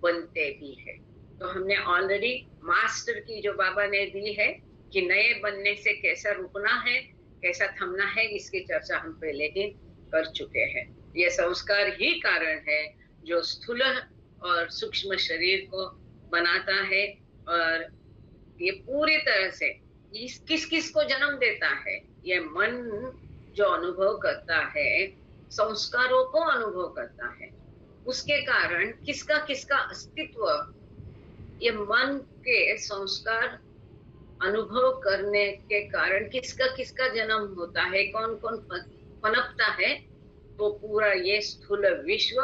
बनते भी है। तो हमने ऑलरेडी मास्टर की जो बाबा ने दी है कि नए बनने से कैसा रुकना है, कैसा थमना है, इसकी चर्चा हम पहले ही कर चुके हैं। ये संस्कार ही कारण है जो स्थूल और सूक्ष्म शरीर को बनाता है और ये पूरी तरह से किस किस को जन्म देता है। ये मन जो अनुभव करता है, संस्कारों को अनुभव करता है, उसके कारण किसका किसका अस्तित्व, ये मन के संस्कार अनुभव करने के कारण किसका किसका जन्म होता है, कौन कौन पनपता है, तो पूरा ये स्थूल विश्व,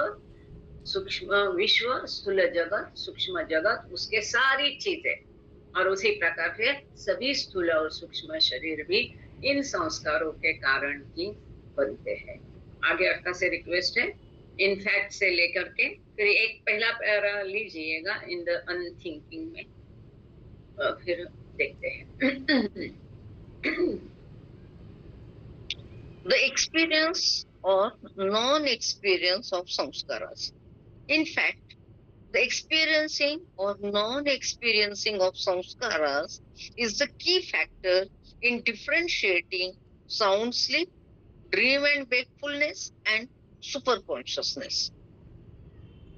सूक्ष्म विश्व, स्थूल जगत, सूक्ष्म जगत, उसके सारी चीजें, और उसी प्रकार से सभी स्थूल और सूक्ष्म शरीर भी इन संस्कारों के कारण ही बनते हैं। आगे अक्का से रिक्वेस्ट है इनफैक्ट से लेकर के फिर एक पहला पैरा लीजिएगा इन द अनथिंकिंग में, फिर देखते हैं। The experience or non-experience of samskaras. In fact, the experiencing or non-experiencing of samskaras is the key factor in differentiating sound sleep, dream and wakefulness, and superconsciousness.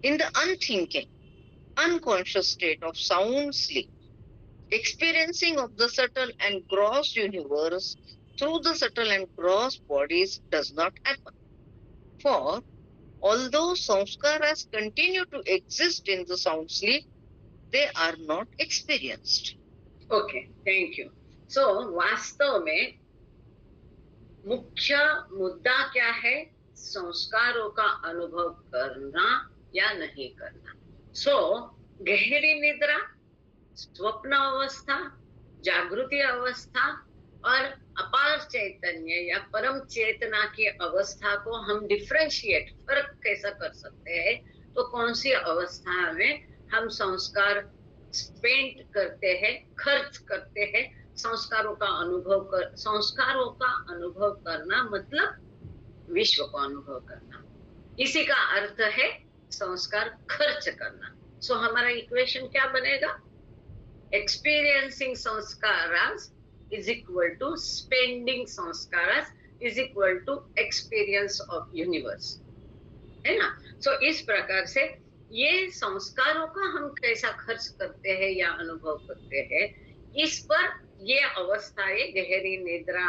In the unthinking, unconscious state of sound sleep, experiencing of the subtle and gross universe through the subtle and gross bodies does not happen. For although samskaras continue to exist in the sound sleep, they are not experienced. Okay, thank you. So, वास्तव में मुख्य मुद्दा क्या है? संस्कारों का अनुभव करना या नहीं करना। So, गहरी निद्रा, स्वप्न अवस्था, जागृति अवस्था और अपार चैतन्य या परम चेतना की अवस्था को हम डिफरेंशिएट, फर्क कैसा कर सकते हैं? तो कौन सी अवस्था में हम संस्कार स्पेंड करते हैं, खर्च करते हैं, संस्कारों का अनुभव करना मतलब विश्व को अनुभव करना, इसी का अर्थ है संस्कार खर्च करना। सो हमारा इक्वेशन क्या बनेगा? Experiencing samskaras is equal to spending sanskaras is equal to experience of universe, है ना? So इस प्रकार से ये संस्कारों का हम कैसा खर्च करते हैं या अनुभव करते हैं, इस पर ये अवस्थाएं गहरी निद्रा,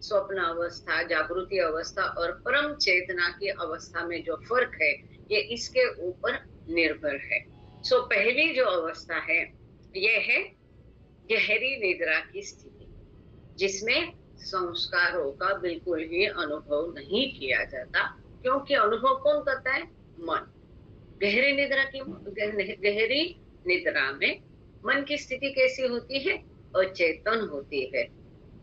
स्वप्न अवस्था, जागृति अवस्था और परम चेतना की अवस्था में जो फर्क है, ये इसके ऊपर निर्भर है। So पहली जो अवस्था है ये है गहरी निद्रा की स्थिति, जिसमें संस्कारों का बिल्कुल ही अनुभव नहीं किया जाता, क्योंकि अनुभव कौन करता है? मन। गहरी निद्रा में मन की स्थिति कैसी होती है? अचेतन होती है,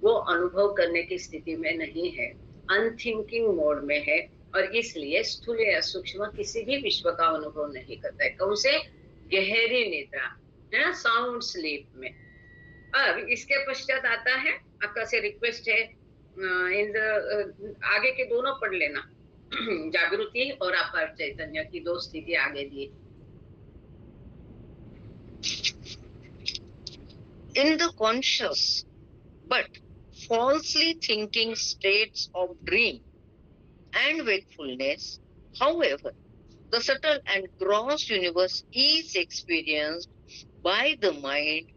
वो अनुभव करने की स्थिति में नहीं है, अनथिंकिंग मोड में है, और इसलिए स्थूल या सूक्ष्म किसी भी विश्व का अनुभव नहीं करता है। कौन से? गहरी निद्रा, है ना, साउंड स्लीप में। अब इसके पश्चात आता है, आपका से रिक्वेस्ट है आगे के दोनों पढ़ लेना, जागृति और अपार चैतन्य की दो स्थिति आगे दी। In the conscious but falsely thinking states of dream and wakefulness, however, the subtle and gross universe is experienced by the mind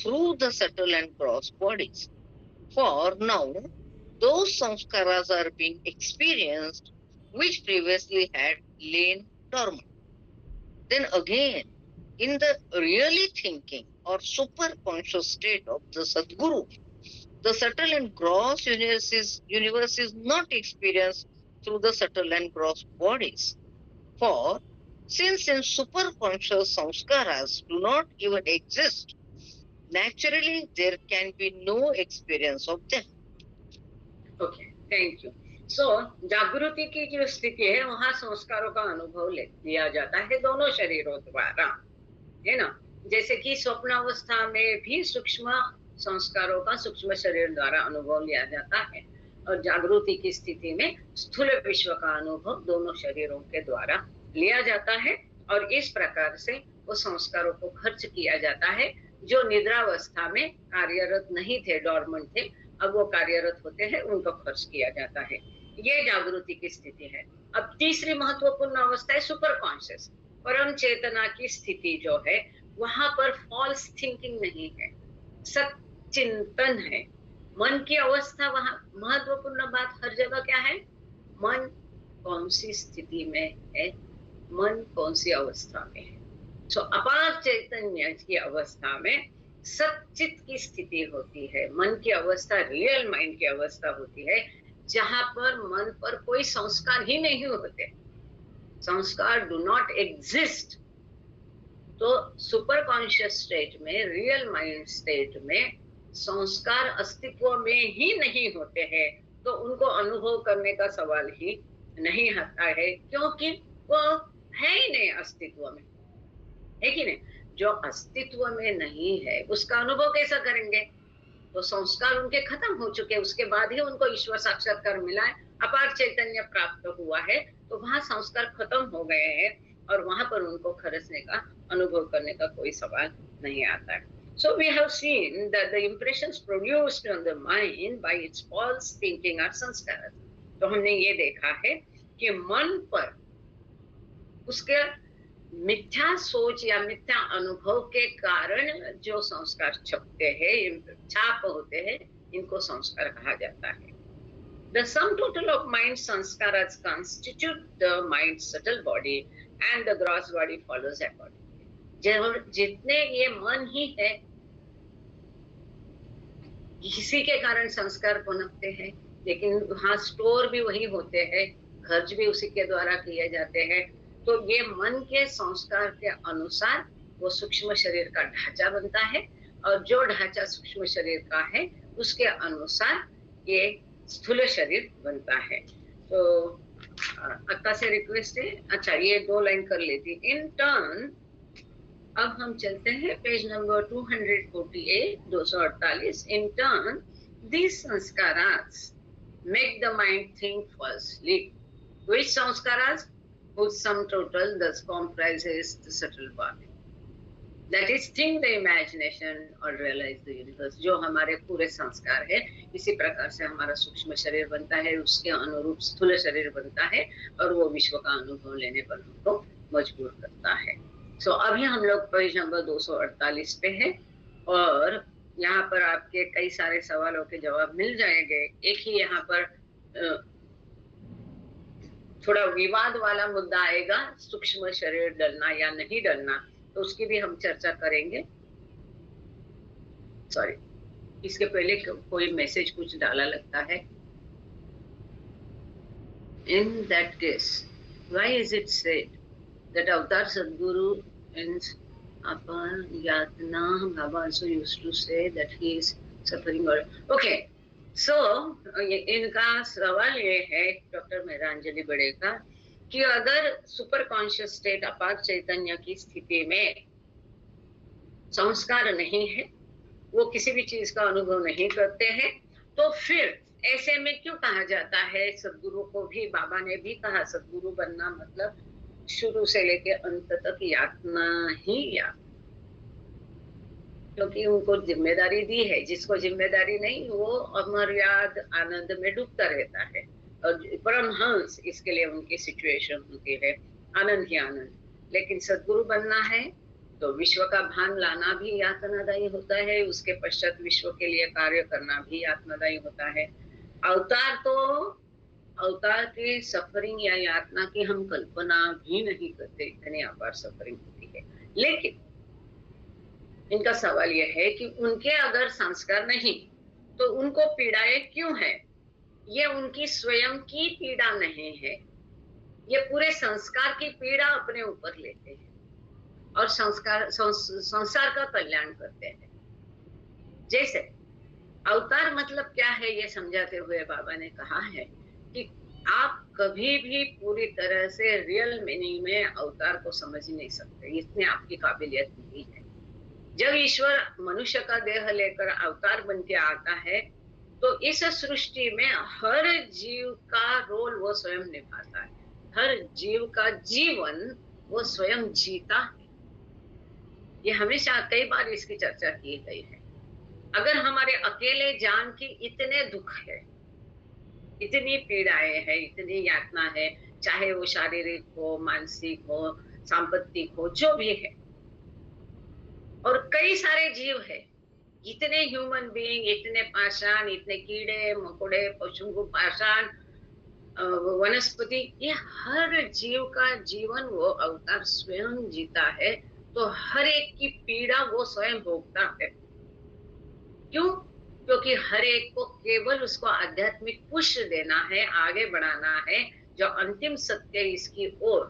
through the subtle and gross bodies. For now, those samskaras are being experienced which previously had lain dormant. Then again, in the really thinking or superconscious state of the Sadguru, the subtle and gross universe is not experienced through the subtle and gross bodies. For since in superconscious samskaras do not even exist, naturally there can be no experience of them. Okay, thank you. So, जागृति की जो स्थिति है वहां संस्कारों का अनुभव लिया जाता है दोनों शरीरों द्वारा, है ना? जैसे कि स्वप्न अवस्था में भी सूक्ष्म संस्कारों का सूक्ष्म शरीर द्वारा अनुभव लिया जाता है, और जागृति की स्थिति में स्थूल विश्व का अनुभव दोनों शरीरों के द्वारा लिया जाता है, और इस प्रकार से वो संस्कारों को खर्च किया जाता है जो निद्रावस्था में कार्यरत नहीं थे, डॉर्मेंट थे, अब वो कार्यरत होते हैं, उनको खर्च किया जाता है। ये जागृति की स्थिति है। अब तीसरी महत्वपूर्ण अवस्था है सुपर कॉन्शियस, परम चेतना की स्थिति जो है, वहां पर फॉल्स थिंकिंग नहीं है, सच्चिंतन है। मन की अवस्था, वहां महत्वपूर्ण बात हर जगह क्या है, मन कौन सी स्थिति में है, मन कौन सी अवस्था में है। सो अपार चैतन्य की अवस्था में सच्चित की स्थिति होती है, मन की अवस्था रियल माइंड की अवस्था होती है, जहां पर मन पर कोई संस्कार ही नहीं होते, संस्कार डू नॉट एग्जिस्ट। तो सुपर कॉन्शियस स्टेट में, रियल माइंड स्टेट में संस्कार अस्तित्व में ही नहीं होते हैं, तो उनको अनुभव करने का सवाल ही नहीं आता है, क्योंकि वो है ही नहीं अस्तित्व में, है कि नहीं। जो अस्तित्व में नहीं है उसका अनुभव कैसा करेंगे, तो संस्कार उनके खत्म हो चुके, उसके बाद ही उनको ईश्वर साक्षात्कार मिला है, अपार चैतन्य प्राप्त हुआ है, तो वहां संस्कार खत्म हो गए हैं और वहां पर उनको खरचने का, अनुभव करने का कोई सवाल नहीं आता है। So we have seen that the impressions produced on the mind by its false thinking are sanskaras. तो हमने ये देखा है कि मन पर उसके मिथ्या सोच या मिथ्या अनुभव के कारण जो संस्कार छपते हैं, छाप होते हैं, इनको संस्कार कहा जाता है। The sum total of mind sanskaras constitute the mind's subtle body and the gross body follows accordingly. जितने ये मन ही है, इसी के कारण संस्कार पनपते हैं, लेकिन वहां स्टोर भी वही होते हैं, खर्च भी उसी के द्वारा किए जाते हैं। तो ये मन के संस्कार के अनुसार वो सूक्ष्म शरीर का ढांचा बनता है, और जो ढांचा सूक्ष्म शरीर का है उसके अनुसार ये स्थूल शरीर बनता है। तो अक्का से रिक्वेस्ट है, अच्छा ये 2 लाइन कर लेती। इन टर्न अब हम चलते हैं page number 248, 248। In turn these sanskaras make the mind think falsely. Which sanskaras? Whose sum total thus comprises the subtle body. That is, think the imagination or realize the universe. जो हमारे पूरे संस्कार है, इसी प्रकार से हमारा सूक्ष्म शरीर बनता है, उसके अनुरूप स्थूल शरीर बनता है, और वो विश्व का अनुभव लेने पर हमको मजबूर करता है। सो अभी हम लोग पेज नंबर 248 पे है, और यहाँ पर आपके कई सारे सवालों के जवाब मिल जाएंगे। एक ही यहाँ पर थोड़ा विवाद वाला मुद्दा आएगा, सूक्ष्म शरीर डलना या नहीं डलना, तो उसकी भी हम चर्चा करेंगे। सॉरी, इसके पहले कोई मैसेज कुछ डाला लगता है। In that case, why is it said that Avatar Sadguru ends upon Yatna? Baba also used to say that he is suffering. Or okay, so इनका सवाल ये है डॉक्टर मेहरांजलि बड़े का, कि अगर सुपर कॉन्शियस स्टेट, अपार चैतन्य की स्थिति में संस्कार नहीं है, वो किसी भी चीज का अनुभव नहीं करते हैं, तो फिर ऐसे में क्यों कहा जाता है, सद्गुरु को भी बाबा ने भी कहा, सद्गुरु बनना मतलब शुरू से लेके अंत तक यातना ही यातना, क्योंकि उनको जिम्मेदारी दी है। जिसको जिम्मेदारी नहीं, वो अमर्याद आनंद में डूबता रहता है, और परमहंस इसके लिए उनकी सिचुएशन होती है आनंद ही आनंद। लेकिन सद्गुरु बनना है तो विश्व का भान लाना भी यातनादायी होता है, उसके पश्चात विश्व के लिए कार्य करना भी यातनादायी होता है। अवतार तो, अवतार के सफरिंग या यातना की हम कल्पना भी नहीं करते, इतनी अपार सफरिंग होती है। लेकिन इनका सवाल यह है कि उनके अगर संस्कार नहीं तो उनको पीड़ाएं क्यों है? ये उनकी स्वयं की पीड़ा नहीं है, ये पूरे संस्कार की पीड़ा अपने ऊपर लेते हैं और संसार का कल्याण करते हैं। जैसे अवतार मतलब क्या है, ये समझाते हुए बाबा ने कहा है कि आप कभी भी पूरी तरह से रियल मीनिंग में अवतार को समझ ही नहीं सकते, इतनी आपकी काबिलियत नहीं है। जब ईश्वर मनुष्य का देह लेकर अवतार बन के आता है, तो इस सृष्टि में हर जीव का रोल वो स्वयं निभाता है, हर जीव का जीवन वो स्वयं जीता है। ये हमेशा कई बार इसकी चर्चा की गई है। अगर हमारे अकेले जान की इतने दुख है, इतनी पीड़ाएं है, इतनी यातना है, चाहे वो शारीरिक हो, मानसिक हो, सांपत्तिक हो, जो भी है, और कई सारे जीव है, इतने ह्यूमन बीइंग, इतने पाषाण, इतने कीड़े मकोड़े, पशु पाषाण, वनस्पति, ये हर जीव का जीवन वो अवतार स्वयं जीता है। तो हर एक की पीड़ा वो स्वयं भोगता है। क्यों? क्योंकि हर एक को केवल उसको आध्यात्मिक पुश देना है, आगे बढ़ाना है, जो अंतिम सत्य इसकी ओर,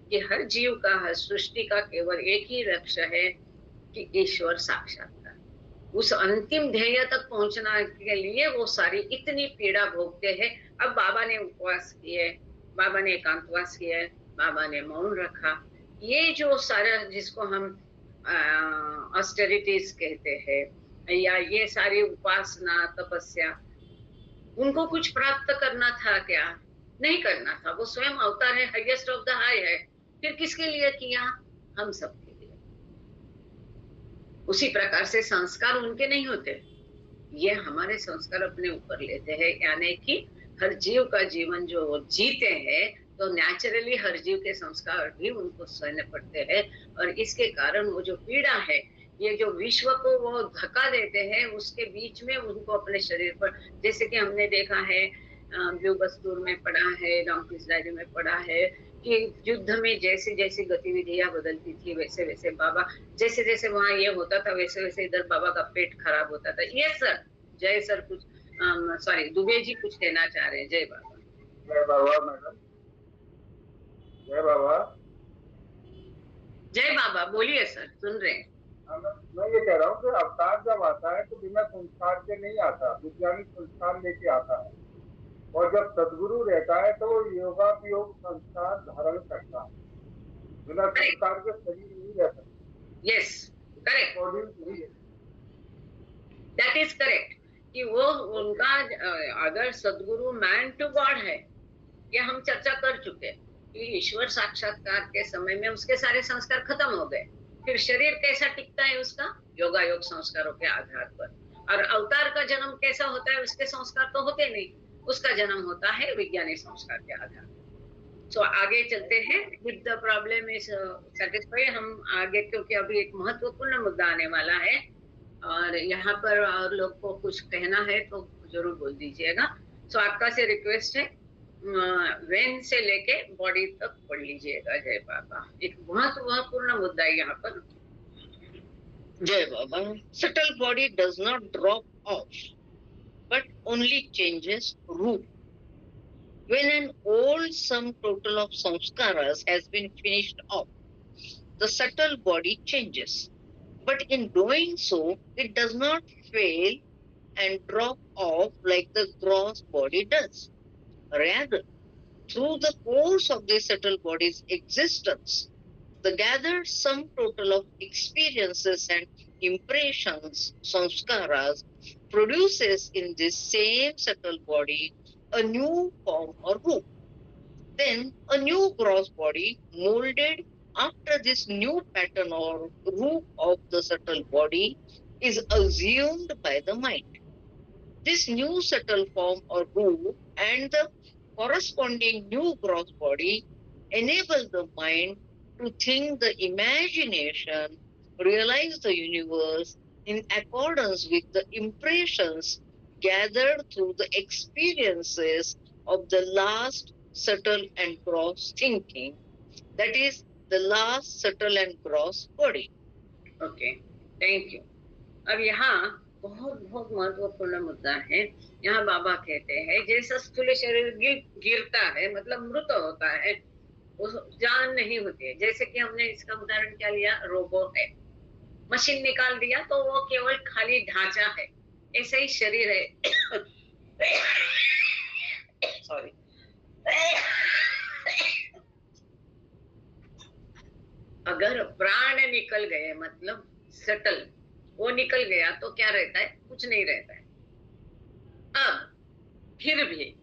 कि हर जीव का, हर सृष्टि का केवल एक ही लक्ष्य है कि ईश्वर साक्षात्कार। उस अंतिम ध्येय तक पहुंचना के लिए वो सारी इतनी पीड़ा भोगते हैं। अब बाबा ने उपवास किए, बाबा ने एकांतवास किए, बाबा ने मौन रखा, ये जो सारा जिसको हम ऑस्टेरिटीज कहते हैं, या ये सारी उपासना तपस्या, उनको कुछ प्राप्त करना था क्या? नहीं करना था। वो स्वयं अवतार है, हाईएस्ट ऑफ द हाई है, फिर किसके लिए किया? हम सबके लिए। उसी प्रकार से संस्कार उनके नहीं होते, ये हमारे संस्कार अपने ऊपर लेते हैं। यानी कि हर जीव का जीवन जो वो जीते हैं, तो नेचुरली हर जीव के संस्कार भी उनको सहने पड़ते हैं। और इसके कारण वो जो पीड़ा है, ये जो विश्व को वो धक्का देते हैं, उसके बीच में उनको अपने शरीर पर, जैसे कि हमने देखा है, ब्लू बस्तूर में पढ़ा है, डॉन्किस डायरी में पढ़ा है, कि युद्ध में जैसे जैसे गतिविधियां बदलती थी, वैसे वैसे बाबा, जैसे जैसे वहां ये होता था, वैसे वैसे इधर बाबा का पेट खराब होता था। यस सर, जय सर, कुछ सॉरी, दुबे जी कुछ कहना चाह रहे हैं। जय बाबा। जय बाबा मैडम, जय बाबा। जय बाबा, बोलिए सर, सुन रहे हैं। मैं ये कह रहा हूँ कि अवतार जब आता है तो बिना संस्कार के नहीं आता, वैज्ञानिक संस्कार लेके आता है। और जब सदगुरु रहता है तो वो योगापयोग संस्कार धारण करता है। बिना संस्कार के शरीर नहीं रह सकता। यस, करेक्ट, बॉडी नहीं है। That is correct. कि वो उनका अगर सदगुरु मैन टू गॉड है, ये हम चर्चा कर चुके कि ईश्वर साक्षात्कार के समय में उसके सारे संस्कार खत्म हो गए। फिर शरीर कैसा टिकता है उसका? योगा योग संस्कारों के आधार पर। और अवतार का जन्म कैसा होता है? उसके संस्कार तो होते नहीं, उसका जन्म होता है वैज्ञानिक संस्कार के आधार पर। तो आगे चलते हैं। With the problem is satisfy, हम आगे, क्योंकि अभी एक महत्वपूर्ण मुद्दा आने वाला है और यहाँ पर और लोग को कुछ कहना है तो जरूर बोल दीजिएगा। सो आपका से रिक्वेस्ट है, वेन से लेके बॉडी तक पढ़ लीजिएगा। जय बाबा। एक महत्वपूर्ण मुद्दा है यहाँ पर। Jai Baba. Subtle body does not drop off, but only changes root. When an old sum total of samskaras has been finished off, the subtle body changes. But in doing so, it does not fail and drop off like the gross body does. Rather, through the course of the subtle body's existence, the gathered sum total of experiences and impressions, samskaras, produces in this same subtle body a new form or root. Then a new gross body molded after this new pattern or root of the subtle body is assumed by the mind. This new subtle form or root and the corresponding new gross body enable the mind to think the imagination, realize the universe in accordance with the impressions gathered through the experiences of the last subtle and gross thinking, that is, the last subtle and gross body. Okay, thank you. अब यहाँ बहुत बहुत महत्वपूर्ण मुद्दा है। यहाँ बाबा कहते हैं जैसा स्थूल शरीर गिरता है, मतलब मृत होता है, जान नहीं होती है। जैसे कि हमने इसका उदाहरण क्या लिया, रोबो है, मशीन निकाल दिया तो वो केवल खाली ढांचा है, ऐसा ही शरीर है। सॉरी। अगर प्राण निकल गए, मतलब सटल वो निकल गया, तो क्या रहता है? कुछ नहीं रहता है। अब फिर भी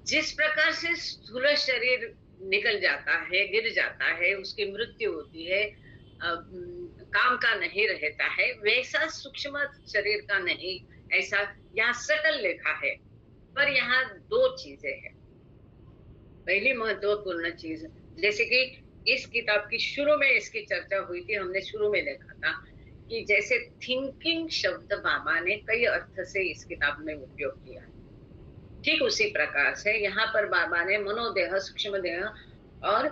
जिस प्रकार से स्थूल शरीर निकल जाता है, गिर जाता है, उसकी मृत्यु होती है, काम का नहीं रहता है, वैसा सूक्ष्म शरीर का नहीं, ऐसा यहाँ सटल लिखा है। पर यहाँ दो चीजें हैं। पहली महत्वपूर्ण चीज, जैसे कि इस किताब की शुरू में इसकी चर्चा हुई थी, हमने शुरू में देखा था कि जैसे थिंकिंग शब्द बाबा ने कई अर्थ से इस किताब में उपयोग किया, ठीक उसी प्रकार से यहाँ पर बाबा ने मनोदेह, सूक्ष्म देह और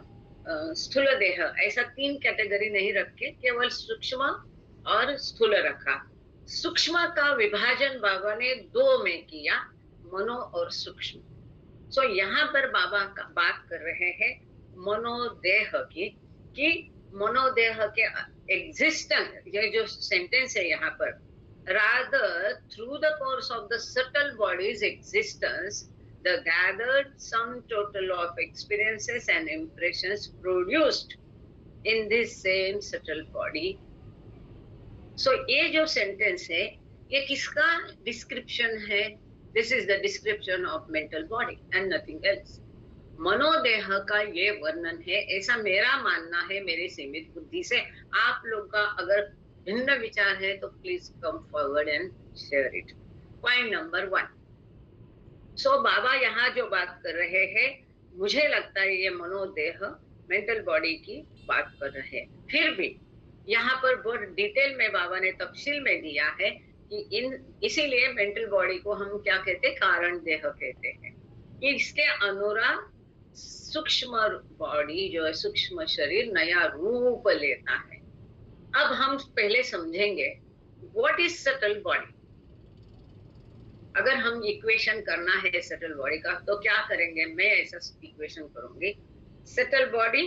स्थूल देह, ऐसा तीन कैटेगरी नहीं रखे, केवल सूक्ष्म और स्थूल रखा। सूक्ष्म का विभाजन बाबा ने दो में किया, मनो और सूक्ष्म। सो यहाँ पर बाबा का बात कर रहे हैं मनोदेह की, कि मनोदेह के एग्जिस्टेंस, ये जो सेंटेंस है यहाँ पर, rather through the course of the subtle body's existence, the gathered sum total of experiences and impressions produced in this same subtle body. So ये जो सेंटेंस है, ये किसका डिस्क्रिप्शन है? This is the description of mental body and nothing else. मनोदेह का ये वर्णन है, ऐसा मेरा मानना है मेरी सीमित बुद्धि से। आप लोग का अगर भिन्न विचार है तो please come forward and share it. Point number 1। सो बाबा यहाँ जो बात कर रहे हैं, मुझे लगता है ये मनोदेह मेंटल बॉडी की बात कर रहे हैं। फिर भी यहाँ पर बहुत डिटेल में बाबा ने तफसील में दिया है कि इसीलिए मेंटल बॉडी को हम क्या कहते हैं, कारण देह कहते हैं। इसके अनुराग सूक्ष्म बॉडी जो है, सूक्ष्म शरीर नया रूप लेता है। अब हम पहले समझेंगे व्हाट इज सटल बॉडी। अगर हम इक्वेशन करना है सटल बॉडी का तो क्या करेंगे, मैं ऐसा इक्वेशन करूंगी, subtle body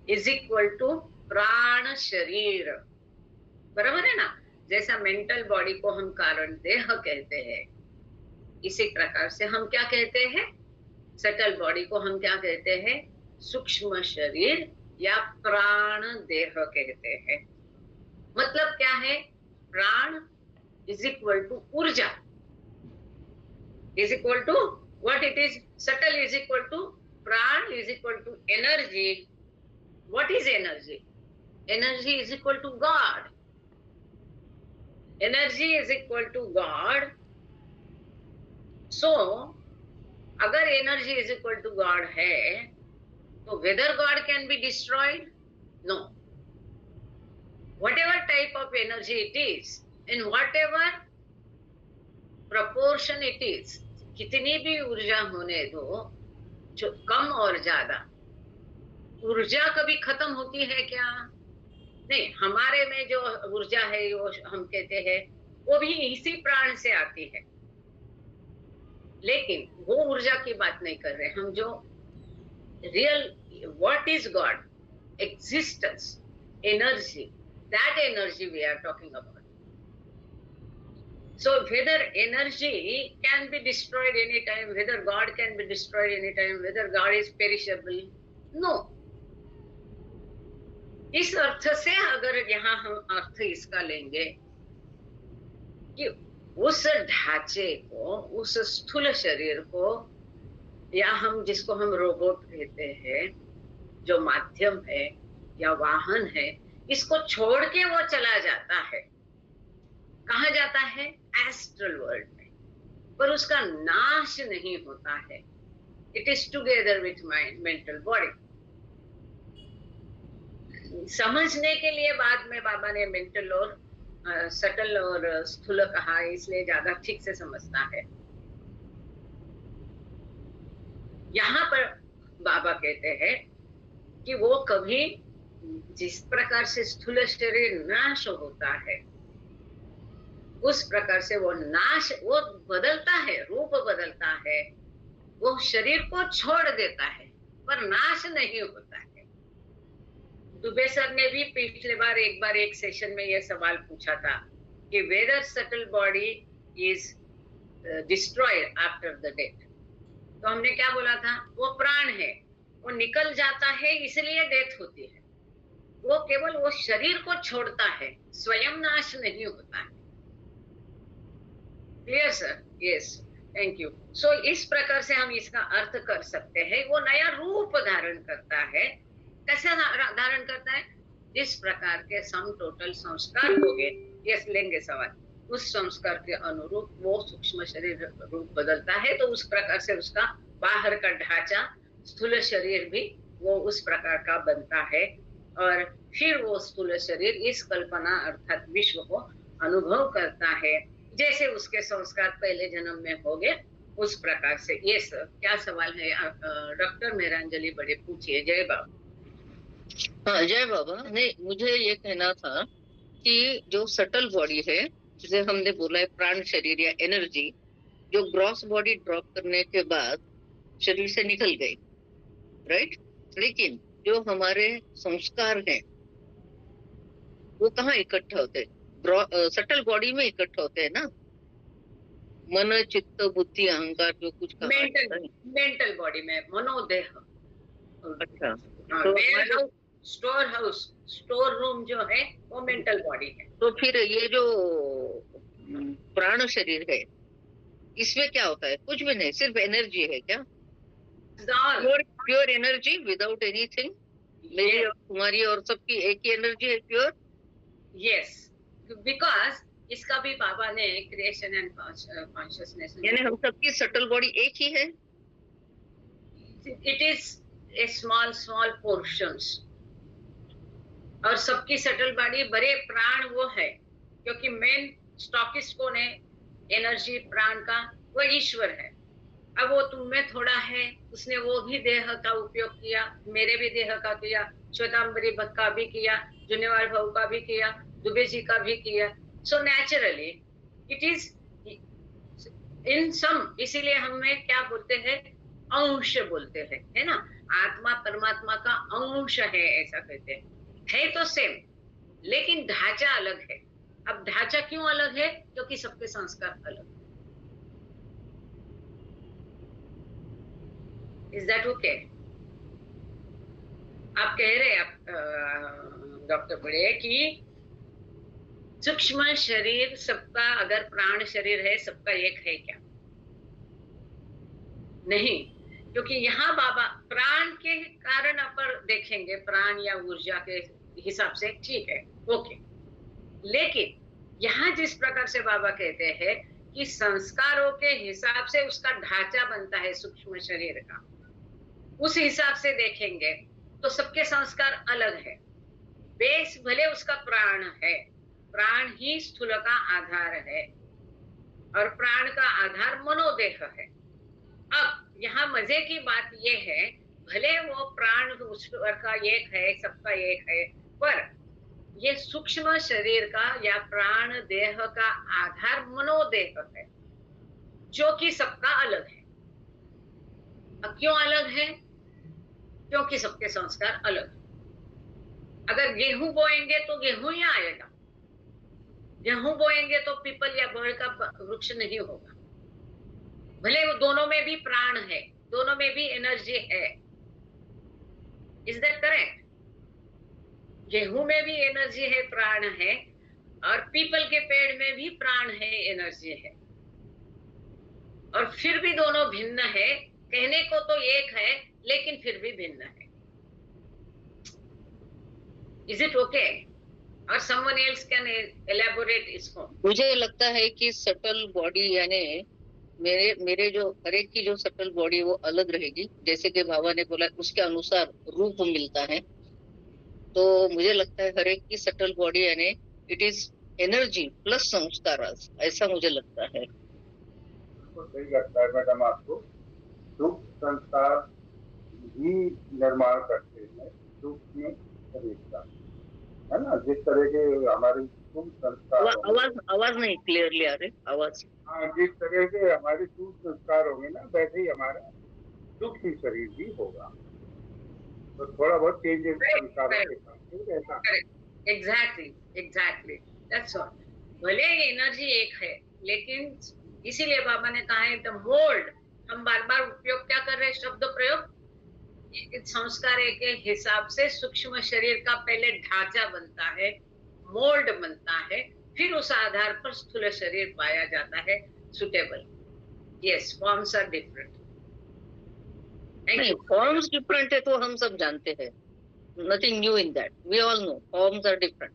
is equal to प्राण शरीर, बराबर है ना। जैसा मेंटल बॉडी को हम कारण देह कहते हैं, इसी प्रकार से हम क्या कहते हैं, सटल बॉडी को हम क्या कहते हैं, सूक्ष्म शरीर या प्राण देह कहते हैं। मतलब क्या है, prana is equal to urja, is equal to what it is, subtle is equal to prana is equal to energy. What is energy? Energy is equal to God, energy is equal to God. So अगर energy is equal to God है तो whether God can be destroyed? No. Whatever type of energy it is, in whatever proportion it is, कितनी भी ऊर्जा होने दो, जो कम और ज्यादा, ऊर्जा कभी खत्म होती है क्या? नहीं। हमारे में जो ऊर्जा है वो हम कहते हैं वो भी इसी प्राण से आती है, लेकिन वो ऊर्जा की बात नहीं कर रहे हम। जो real, what is God? Existence, energy, that energy we are talking about. So whether energy can be destroyed anytime, whether God can be destroyed anytime, whether God is perishable, no. इस अर्थ से अगर यहाँ हम अर्थ इसका लेंगे कि उस ढांचे को, उस स्थूल शरीर को, या हम जिसको हम रोबोट कहते हैं, जो माध्यम है या वाहन है, इसको छोड़ के वो चला जाता है। कहाँ जाता है? एस्ट्रल वर्ल्ड में। पर उसका नाश नहीं होता है। It is together with mind, mental body. समझने के लिए बाद में बाबा ने मेंटल और सटल और स्थूल कहा, इसलिए ज्यादा ठीक से समझता है। यहाँ पर बाबा कहते हैं कि वो कभी जिस प्रकार से स्थूल शरीर नाश होता है, उस प्रकार से वो नाश, वो बदलता है, रूप बदलता है, वो शरीर को छोड़ देता है, पर नाश नहीं होता है। दुबे सर ने भी पिछले बार एक सेशन में यह सवाल पूछा था कि whether subtle body is destroyed after the death. तो हमने क्या बोला था? वो प्राण है, वो निकल जाता है, इसलिए डेथ होती है। वो केवल वो शरीर को छोड़ता है, स्वयं नाश नहीं होता है। Clear sir? Yes, thank you. So इस प्रकार से हम इसका अर्थ कर सकते हैं, वो नया रूप धारण करता है। कैसे धारण करता है? जिस प्रकार के सम टोटल संस्कार हो गए, यस लेंगे सवाल, उस संस्कार के अनुरूप वो सूक्ष्म शरीर रूप बदलता है, तो उस प्रकार से उसका बाहर का ढांचा, स्थूल शरीर भी वो उस प्रकार का बनता है, और फिर वो स्थूल शरीर इस कल्पना अर्थात विश्व को अनुभव करता है, जैसे उसके संस्कार पहले जन्म में हो गए उस प्रकार से। ये क्या सवाल है डॉक्टर मेहरांजलि बड़े पूछिए। जय बाबा। हाँ जय बाबा। नहीं, मुझे ये कहना था कि जो सटल बॉडी है, जिसे हमने बोला है प्राण शरीर या एनर्जी, जो ग्रॉस बॉडी ड्रॉप करने के बाद शरीर से निकल गई, राइट, लेकिन जो हमारे संस्कार हैं वो कहाँ इकट्ठे होते? सटल बॉडी में इकट्ठे होते हैं ना, मन चित्त बुद्धि अहंकार जो कुछ कहा जाता है। मेंटल बॉडी में मनोदेह। अच्छा, तो स्टोर हाउस, स्टोर रूम जो है वो मेंटल बॉडी है। तो फिर ये जो प्राण शरीर है इसमें क्या होता है? कुछ भी नहीं, सिर्फ एनर्जी है क्या? Pure energy without anything. मेरी और तुम्हारी और सबकी एक ही एनर्जी है, प्योर। यस, बिकॉज इसका भी बाबा ने क्रिएशन एंड कॉन्शियसनेस, यानी हम सबकी सटल बॉडी एक ही है। It is a small portions, और सबकी सटल बॉडी बड़े प्राण वो है, क्योंकि मेन स्टॉकिस्ट कौन है? एनर्जी प्राण का, वो ईश्वर है। अब वो तुम में थोड़ा है, उसने वो भी देह का उपयोग किया, मेरे भी देह का किया, श्वेतांबरी भक्त का भी किया, जुनेवाल भाऊ का भी किया, दुबे जी का भी किया। So naturally it is in sum, इसीलिए हमें क्या बोलते हैं? अंश बोलते हैं, है ना? आत्मा परमात्मा का अंश है, ऐसा कहते हैं। है तो सेम, लेकिन ढांचा अलग है। अब ढांचा क्यों अलग है? क्योंकि सबके संस्कार अलग। Is that okay? आप कह रहे आप डॉक्टर बड़े कि सूक्ष्म शरीर सबका, अगर प्राण शरीर है सबका एक है क्या? नहीं, क्योंकि यहाँ बाबा प्राण के कारण अपन देखेंगे, प्राण या ऊर्जा के हिसाब से ठीक है, ओके। लेकिन यहाँ जिस प्रकार से बाबा कहते हैं कि संस्कारों के हिसाब से उसका ढांचा बनता है सूक्ष्म शरीर का, उस हिसाब से देखेंगे तो सबके संस्कार अलग है। बेस भले उसका प्राण है, प्राण ही स्थूल का आधार है, और प्राण का आधार मनोदेह है। अब यहाँ मजे की बात यह है, भले वो प्राण ईश्वर का एक है, सबका एक है, पर ये सूक्ष्म शरीर का या प्राण देह का आधार मनोदेह है, जो कि सबका अलग है। अब क्यों अलग है? क्योंकि सबके संस्कार अलग है। अगर गेहूं बोएंगे तो गेहूं ही आएगा, गेहूं बोएंगे तो पीपल या बड़ का वृक्ष नहीं होगा। भले वो दोनों में भी प्राण है, दोनों में भी एनर्जी है। Is that correct? गेहूं में भी एनर्जी है, प्राण है, और पीपल के पेड़ में भी प्राण है, एनर्जी है, और फिर भी दोनों भिन्न है। कहने को तो एक है, लेकिन फिर भी भिन्न है। Is it okay? और समवन एल्स कैन एलैबोरेट इसको? मुझे लगता है कि सटल बॉडी यानी मेरे जो हर एक की जो सटल बॉडी वो अलग रहेगी, जैसे कि बाबा ने बोला उसके अनुसार रूप मिलता है। तो मुझे लगता है हर एक की सटल बॉडी यानी इट इज एनर्जी प्लस संस्कार, ऐसा मुझे लगता है। तो सही लगता है मैडम आपको? दुख संस्कार ही निर्माण करते हैं दुख में शरीर का, है ना? जिस तरह के हमारे शुभ संस्कार, आवाज नहीं क्लियरली आ रही आवाज। हाँ, जिस तरह के हमारे शुभ संस्कार होंगे ना, वैसे ही हमारा दुखी शरीर भी होगा। तो थोड़ा बहुत चेंज संस्कारों के साथ रहता है। Exactly that's all. भले एनर्जी एक है, लेकिन इसीलिए बाबा ने कहा है द मोल्ड। हम बार बार उपयोग क्या कर रहे हैं? शब्द प्रयोग। संस्कार के हिसाब से सूक्ष्म शरीर का पहले ढांचा बनता है, मोल्ड बनता है, फिर उस आधार पर स्थूल शरीर पाया जाता है। suitable. Yes, forms are different. Thank नहीं, you. फॉर्म्स डिफरेंट है तो हम सब जानते हैं, nothing new in that, we all know forms are different.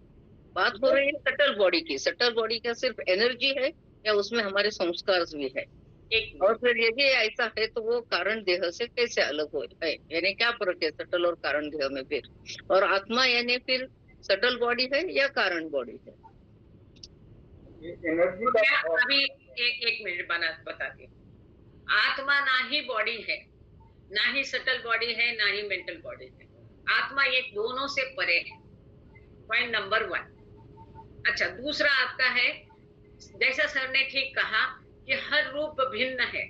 बात हो रही है सटल बॉडी की। सटल बॉडी क्या सिर्फ एनर्जी है या उसमें हमारे संस्कार भी है? एक और फिर यदि ऐसा है तो वो कारण देह से कैसे अलग हो है, यानी क्या फर्क है सटल और कारण देह में फिर? और आत्मा यानी फिर सटल बॉडी है या कारण बॉडी है? एनर्जी मैं का अभी एक मिनट बताती हूँ। आत्मा ना ही बॉडी है, ना ही सटल बॉडी है, ना ही मेंटल बॉडी है। आत्मा ये दोनों से परे है, पॉइंट नंबर 1। अच्छा, दूसरा आपका है, जैसा सर ने ठीक कहा कि हर रूप भिन्न है,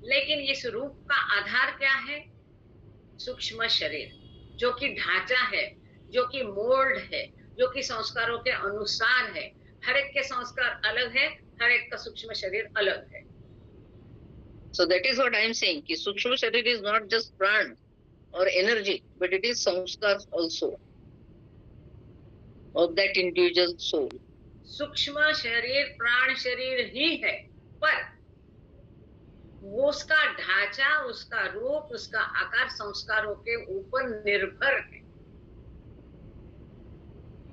लेकिन इस रूप का आधार क्या है? सूक्ष्म शरीर, जो कि ढांचा है, जो कि मोल्ड है, जो कि संस्कारों के अनुसार है। हर एक के संस्कार अलग है, हर एक का सूक्ष्म शरीर अलग है। So that is what I am saying कि सूक्ष्म शरीर is not just प्राण or energy, but it is संस्कार also of that individual soul. सूक्ष्म शरीर प्राण शरीर ही है, पर वो उसका ढांचा, उसका रूप, उसका आकार संस्कारों के ऊपर निर्भर है।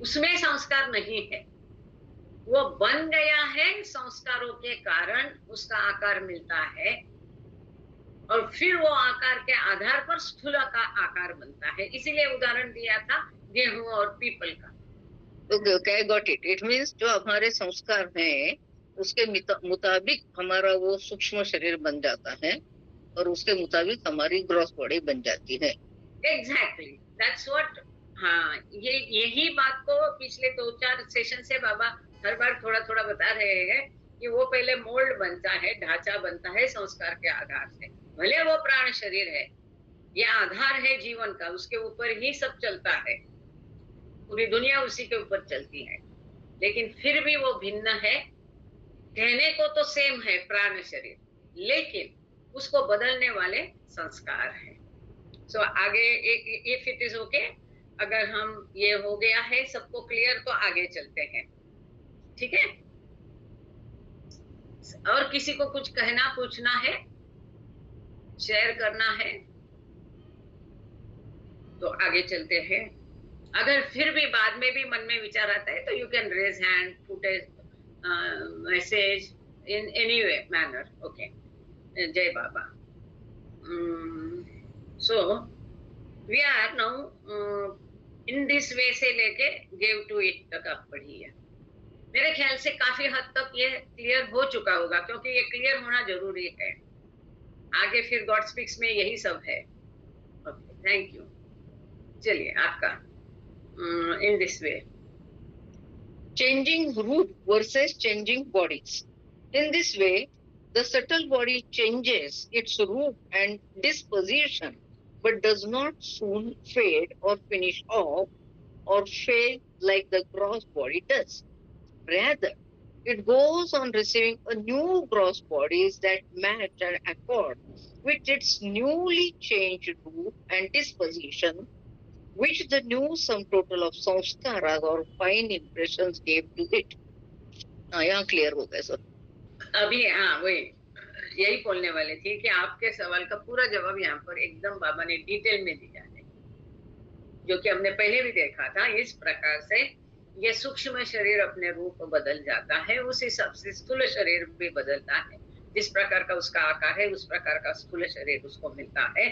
उसमें संस्कार नहीं है, वो बन गया है संस्कारों के कारण, उसका आकार मिलता है और फिर वो आकार के आधार पर स्थूल का आकार बनता है। इसीलिए उदाहरण दिया था गेहूं और पीपल का। Okay, got it. It means जो हमारे संस्कार हैं उसके मुताबिक हमारा वो सूक्ष्म शरीर बन जाता है और उसके मुताबिक हमारी ग्रॉस बॉडी बन जाती है। Exactly, that's what. हाँ, यही बात को पिछले 2-4 सेशन से बाबा हर बार थोड़ा थोड़ा बता रहे हैं कि वो पहले मोल्ड बनता है, ढांचा बनता है संस्कार के आधार से। भले वो प्राण शरीर है, ये आधार है जीवन का, उसके ऊपर ही सब चलता है, पूरी दुनिया उसी के ऊपर चलती है, लेकिन फिर भी वो भिन्न है। कहने को तो सेम है प्राण शरीर, लेकिन उसको बदलने वाले संस्कार है। सो आगे इफ इट इज ओके, अगर हम ये हो गया है सबको क्लियर, तो आगे चलते हैं। ठीक है? और किसी को कुछ कहना, पूछना है, शेयर करना है तो आगे चलते हैं। अगर फिर भी बाद में भी मन में विचार आता है तो you can raise hand, put a message in any way manner. Okay, जय बाबा। So we are now in this way से लेके गिव टू इट तक आप पढ़िए। मेरे ख्याल से काफी हद तक ये क्लियर हो चुका होगा, क्योंकि ये क्लियर होना जरूरी है। आगे फिर गॉड स्पीक्स में यही सब है। Okay, thank you. चलिए आपका in this way. Changing root versus changing bodies. In this way, the subtle body changes its root and disposition, but does not soon fade or finish off or fade like the gross body does. Rather, it goes on receiving a new gross bodies that match and accord with its newly changed root and disposition, which the new sum total of samskaras or fine impressions gave to it. यहाँ clear हो गया sir. अभी हाँ, वही यही बोलने वाले थे कि आपके सवाल का पूरा जवाब यहाँ पर एकदम बाबा ने डिटेल में दिया है, जो कि हमने पहले भी देखा था। इस प्रकार से ये सूक्ष्म शरीर अपने रूप बदल जाता है, उस हिसाब से स्थूल शरीर भी बदलता है। जिस प्रकार का उसका आकार है उस प्रकार का स्थूल शरीर उसको मिलता है।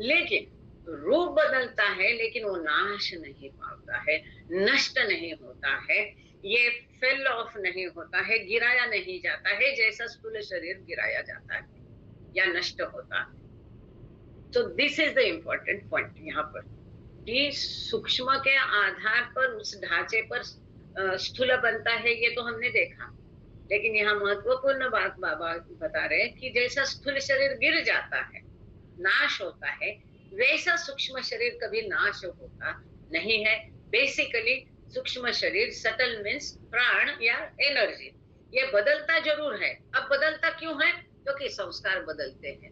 लेकिन रूप बदलता है, लेकिन वो नाश नहीं पाता है, नष्ट नहीं होता है, ये फेल ऑफ नहीं होता है, गिराया नहीं जाता है जैसा स्थूल शरीर गिराया जाता है या नष्ट होता है। तो this is the important point यहाँ पर, कि सूक्ष्म के आधार पर उस ढांचे पर स्थूल बनता है, ये तो हमने देखा। लेकिन यहाँ महत्वपूर्ण बात बाबा बता रहे हैं कि जैसा स्थूल शरीर गिर जाता है, नाश होता है, वैसा सूक्ष्म शरीर कभी नाश होता नहीं है। बेसिकली सूक्ष्म शरीर, सटल मीन्स प्राण या एनर्जी, ये बदलता जरूर है। अब बदलता क्यों है? क्योंकि संस्कार बदलते हैं।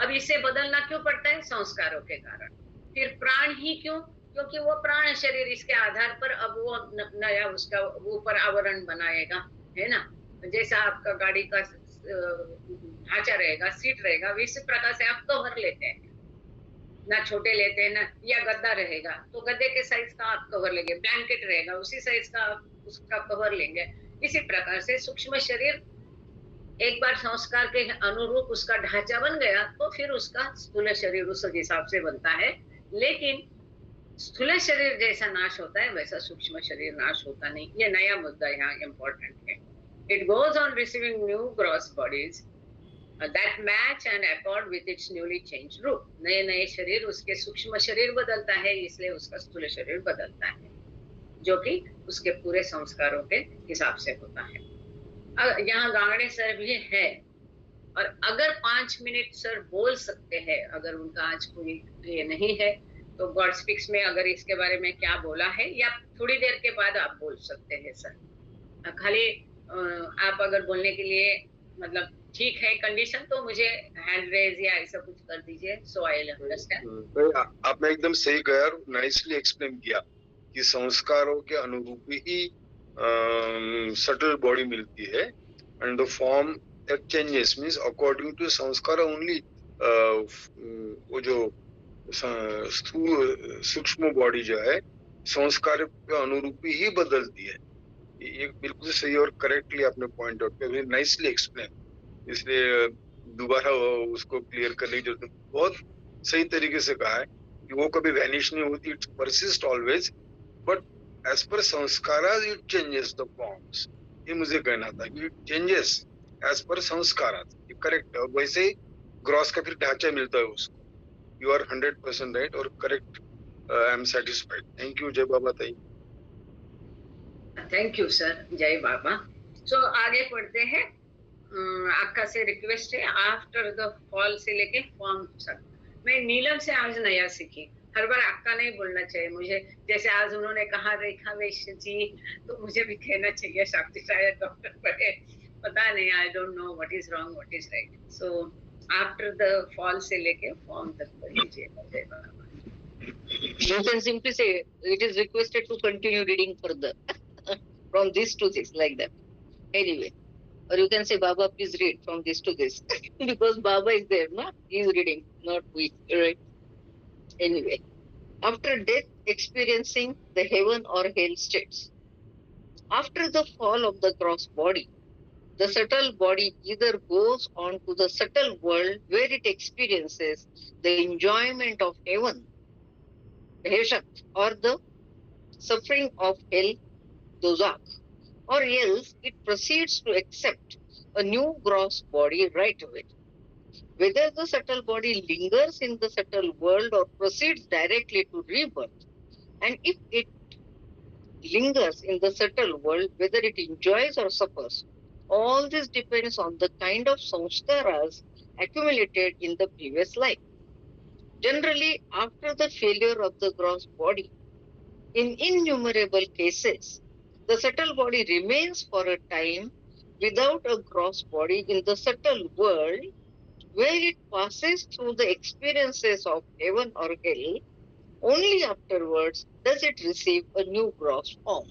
अब इसे बदलना क्यों पड़ता है? संस्कारों के कारण। फिर प्राण ही क्यों? क्योंकि वो प्राण शरीर इसके आधार पर अब वो नया उसका ऊपर आवरण बनाएगा, है ना? जैसा आपका गाड़ी का ढांचा रहेगा, सीट रहेगा, इसी प्रकार से आप कवर लेते हैं, ना छोटे लेते हैं ना, या गद्दा रहेगा तो गद्दे के साइज का आप कवर लेंगे, ब्लैंकेट रहेगा उसी साइज का आप उसका कवर लेंगे। इसी प्रकार से सूक्ष्म शरीर एक बार संस्कार के अनुरूप उसका ढांचा बन गया तो फिर उसका स्थूल शरीर उस हिसाब से बनता है। लेकिन स्थूल शरीर जैसा नाश होता है वैसा सूक्ष्म शरीर नाश होता नहीं। ये नया मुद्दा यहाँ इम्पोर्टेंट है। It goes on receiving new gross bodies that match and accord with its newly changed रूप। नए नए शरीर उसके सूक्ष्म शरीर बदलता है, इसलिए उसका स्थूल शरीर बदलता है, जो कि उसके पूरे संस्कारों के हिसाब से होता है। यहाँ गांगड़े सर भी है, और अगर 5 मिनट सर बोल सकते हैं, अगर उनका आज कोई ये नहीं है तो गॉड स्पीक्स में अगर इसके बारे में क्या बोला है, या थोड़ी देर के बाद आप बोल सकते हैं सर। खाली आप अगर बोलने के लिए मतलब ठीक है कंडीशन, तो मुझे हैंड रेज या ऐसा कुछ कर दीजिए, सो आई विल अंडरस्टैंड। आपने एकदम सही कहा और नाइसली एक्सप्लेन किया कि संस्कारों के अनुरूप ही सटल बॉडी मिलती है, and the form changes means according to संस्कार ओनली। वो जो स्थूल सूक्ष्म बॉडी जो है संस्कार के अनुरूप ही बदलती है। ये बिल्कुल सही और करेक्टली आपने पॉइंट आउट किया, नाइसली एक्सप्लेन, इसलिए दोबारा उसको क्लियर करने की जरूरत है। बहुत सही तरीके से कहा है कि वो कभी वैनिश नहीं होती, it's persist always, but as per samskaras it changes the forms. ये मुझे कहना था कि it changes as per samskaras, ये करेक्ट है। और वैसे ही ग्रॉस का फिर ढांचा मिलता है उसको। यू आर 100% राइट और correct. I am satisfied. Thank you. जय बाबा ताई। थैंक यू सर, जय बाबा। सो आगे पढ़ते हैं। आपका से रिक्वेस्ट है आफ्टर द फॉल से लेके फॉर्म तक। मैं नीलम से आज नया सीखी, हर बार आपका नहीं बोलना चाहिए मुझे, जैसे आज उन्होंने कहा रेखा वैश्य जी, तो मुझे भी कहना चाहिए शक्ति शायद डॉक्टर पढ़े, पता नहीं, I don't know what is wrong what is right. So after the fall से लेके फॉर्म तक पढ़िए। जय बाबा। You can simply say it is requested to continue reading further from this to this, like that. Anyway, or you can say Baba, please read from this to this because Baba is there, no? He is reading, not we, right? Anyway, after death, experiencing the heaven or hell states. After the fall of the gross body, the subtle body either goes on to the subtle world where it experiences the enjoyment of heaven, or the suffering of hell, dozak, or else it proceeds to accept a new gross body right away. Whether the subtle body lingers in the subtle world or proceeds directly to rebirth, and if it lingers in the subtle world, whether it enjoys or suffers, all this depends on the kind of samskaras accumulated in the previous life. Generally, after the failure of the gross body, in innumerable cases, the subtle body remains for a time without a gross body in the subtle world, where it passes through the experiences of heaven or hell. Only afterwards does it receive a new gross form.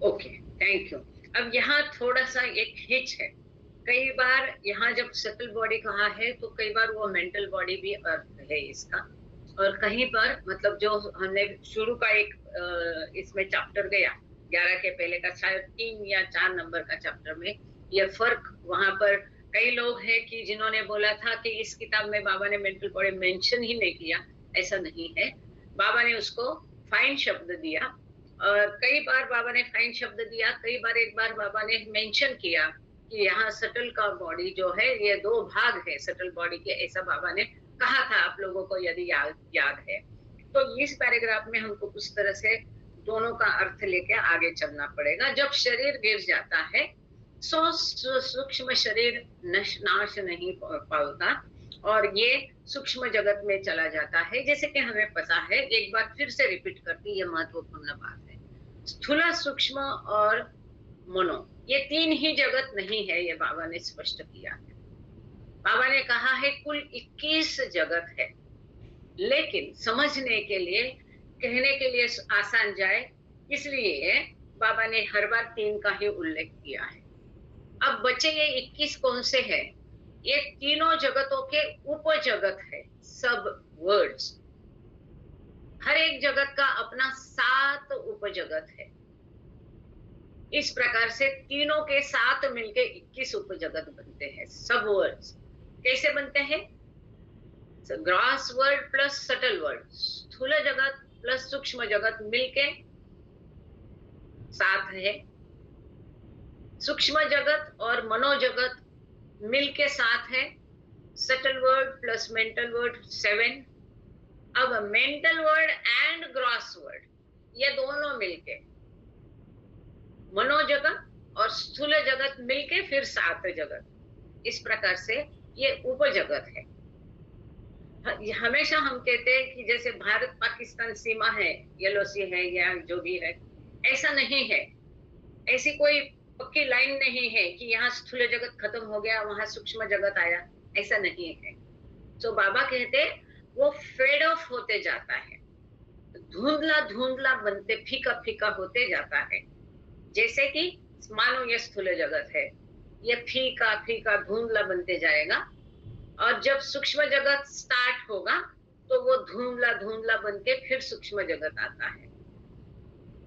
Okay, thank you. अब यहाँ थोड़ा सा एक hitch है। कई बार यहाँ जब subtle body कहा है तो कई बार वो मेंटल बॉडी भी अर्थ है इसका, और कहीं पर मतलब जो हमने शुरू का एक इसमें चैप्टर गया 11 के पहले का, शायद 3 या 4 नंबर का चैप्टर में, ये फर्क वहां पर कई लोग हैं कि जिन्होंने बोला था कि इस किताब में बाबा ने मेंटल बॉडी मेंशन ही नहीं किया। ऐसा नहीं है, बाबा ने उसको फाइन शब्द दिया, और कई बार बाबा ने फाइन शब्द दिया, कई बार एक बार बाबा ने मेंशन किया कि यहाँ सटल का बॉडी जो है ये 2 भाग है सटल बॉडी के, ऐसा बाबा ने कहा था, आप लोगों को यदि याद है। तो इस पैराग्राफ में हमको कुछ तरह से दोनों का अर्थ लेके आगे चलना पड़ेगा। जब शरीर गिर जाता है सूक्ष्म शरीर नाश नहीं पाता और ये सूक्ष्म जगत में चला जाता है। जैसे कि हमें पता है, एक बार फिर से रिपीट करती, ये महत्वपूर्ण बात है, स्थूल सूक्ष्म और मनो, ये 3 ही जगत नहीं है, ये बाबा ने स्पष्ट किया है। बाबा ने कहा है कुल 21 जगत है, लेकिन समझने के लिए, कहने के लिए आसान जाए, इसलिए बाबा ने हर बार 3 का ही उल्लेख किया है। अब बचे ये 21 कौन से हैं? ये तीनों जगतों के उपजगत है, सब वर्ड्स। हर एक जगत का अपना 7 उपजगत है। इस प्रकार से तीनों के साथ मिलके 21 उपजगत बनते हैं, सब वर्ड्स। कैसे बनते हैं? Gross word plus subtle word, स्थूल जगत प्लस सूक्ष्म जगत मिलके 7 है। सूक्ष्म जगत और मनोजगत मिलके 7 है। Subtle word plus mental word 7। अब mental word and gross word ये दोनों मिलके मनोजगत और स्थूल जगत मिलके फिर 7 जगत। इस प्रकार से ये उपजगत है। हमेशा हम कहते हैं कि जैसे भारत पाकिस्तान सीमा है, येलो सी है या जो भी है, ऐसा नहीं है। ऐसी कोई पक्की लाइन नहीं है कि यहाँ स्थूल जगत खत्म हो गया, वहां सूक्ष्म जगत आया, ऐसा नहीं है। तो बाबा कहते वो फेड ऑफ होते जाता है, धुंधला धुंधला बनते, फीका फीका होते जाता है। जैसे कि मानो ये स्थूल जगत है, ये फीका फीका धुंधला बनते जाएगा, और जब सूक्ष्म जगत स्टार्ट होगा तो वो धुंधला धुंधला बनके फिर सूक्ष्म जगत आता है।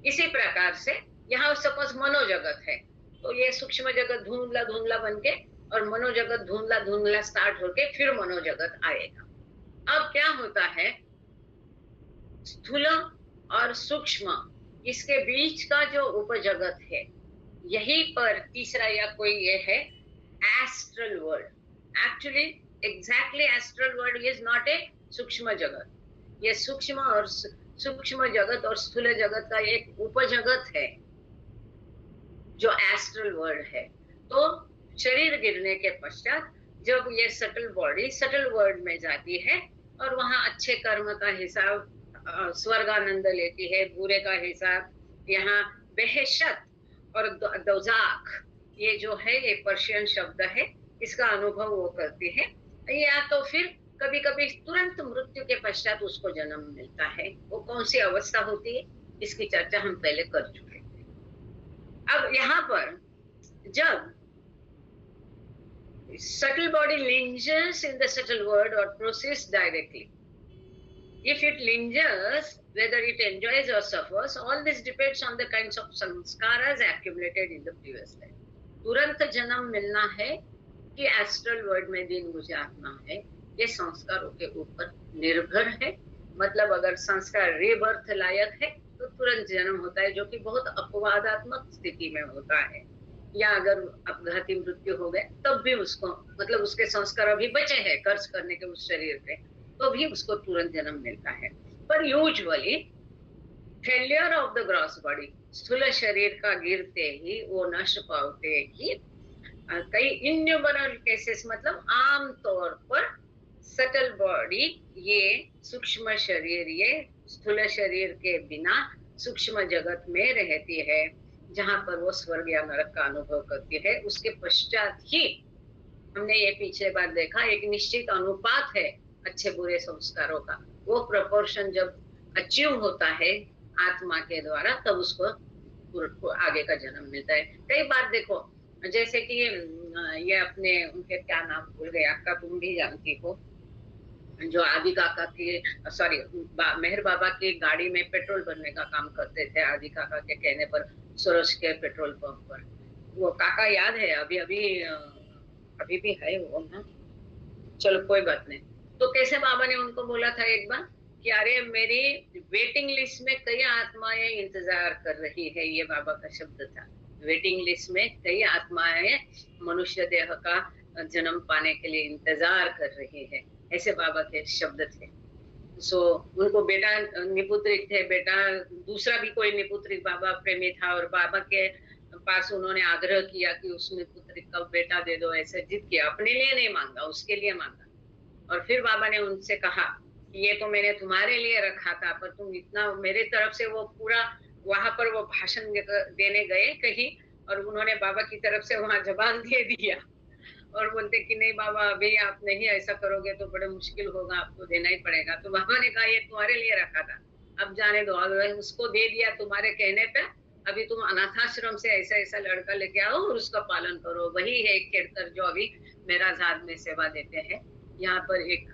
इसी प्रकार से यहाँ सपोज मनोजगत है, तो ये सूक्ष्म जगत धुंधला धुंधला बनके और मनोजगत धुंधला धुंधला स्टार्ट होके फिर मनोजगत आएगा। अब क्या होता है, स्थूल और सूक्ष्म इसके बीच का जो उपजगत है, यही पर तीसरा या कोई ये है astral world. Actually exactly astral world is not a सूक्ष्म जगत। ये सूक्ष्म और सूक्ष्म जगत और स्थूल जगत का एक उपजगत है जो एस्ट्रल वर्ल्ड है। तो शरीर गिरने के पश्चात जब ये सटल बॉडी सटल वर्ल्ड में जाती है और वहां अच्छे कर्म का हिसाब स्वर्गानंद लेती है, बुरे का हिसाब यहाँ बेहशत और दोज़ाख, ये जो है ये पर्शियन शब्द है, इसका अनुभव वो करती है। या तो फिर कभी कभी तुरंत मृत्यु के पश्चात उसको जन्म मिलता है। वो कौन सी अवस्था होती है इसकी चर्चा हम पहले कर चुके थे। अब यहाँ पर जब subtle body lingers in the subtle world or proceeds directly, if it lingers, whether it enjoys or suffers, all this depends on the kinds of sanskaras accumulated in the previous life. तुरंत जन्म मिलना है कि astral world में दिन गुजारना है, ये संस्कारों के ऊपर निर्भर है। मतलब अगर संस्कार रीबर्थ लायक है तो तुरंत जन्म होता है, जो कि बहुत अपवादात्मक स्थिति में होता है। या अगर अपघाती मृत्यु हो गए तब भी उसको, मतलब उसके संस्कार अभी बचे हैं खर्च करने के उस शरीर पे, तो भी उसको तुरंत जन्म मिलता है। पर usually failure of the gross body, स्थूल शरीर का गिरते ही वो नष्ट पाते ही कई इन्यूमरल केसेस, मतलब आम तौर पर सटल बॉडी ये सूक्ष्म शरीर ये स्थूल शरीर के बिना सूक्ष्म जगत में रहती है, जहां पर वो स्वर्ग या नरक का अनुभव करती है। उसके पश्चात ही हमने ये पिछले बार देखा एक निश्चित अनुपात है अच्छे बुरे संस्कारों का, वो प्रोपोर्शन जब अचीव होता है आत्मा के द्वारा तब उसको आगे का जन्म मिलता है। कई बार देखो, जैसे कि ये अपने उनके क्या नाम भूल गए, आपका तुम भी जानती हो, जो आदि काका के मेहर बाबा की गाड़ी में पेट्रोल भरने का काम करते थे, आदि काका के कहने पर सूरज के पेट्रोल पंप पर। वो काका याद है? अभी भी है वो ना, चलो कोई बात नहीं। तो कैसे बाबा ने उनको बोला था एक बार कि अरे मेरी वेटिंग लिस्ट में कई आत्माएं इंतजार कर रही है, ये बाबा का शब्द था। वेटिंग लिस्ट में कई आत्माएं मनुष्य देह का जन्म पाने के लिए इंतजार कर रही है, ऐसे बाबा के शब्द थे। उनको बेटा निपुत्रिक थे, बेटा दूसरा भी कोई निपुत्रिक बाबा प्रेमी था, और बाबा के पास उन्होंने आग्रह किया कि उस निपुत्रिक का बेटा दे दो, ऐसे जिद किया, अपने लिए नहीं मांगा, उसके लिए मांगा। और फिर बाबा ने उनसे कहा कि ये तो मैंने तुम्हारे लिए रखा था, पर तुम इतना मेरे तरफ से वो पूरा वहां पर वो भाषण देने गए कहीं, और उन्होंने बाबा की तरफ से वहां जवाब दे दिया और बोलते कि नहीं बाबा अभी आप नहीं ऐसा करोगे तो बड़ा मुश्किल होगा, आपको देना ही पड़ेगा। तो बाबा ने कहा ये तुम्हारे लिए रखा था, अब जाने दो। अगर उसको दे दिया तुम्हारे कहने पे अभी तुम अनाथाश्रम से ऐसा ऐसा लड़का लेके आओ और उसका पालन करो। वही है खेड़कर जो अभी मेरा जात में सेवा देते हैं। यहाँ पर एक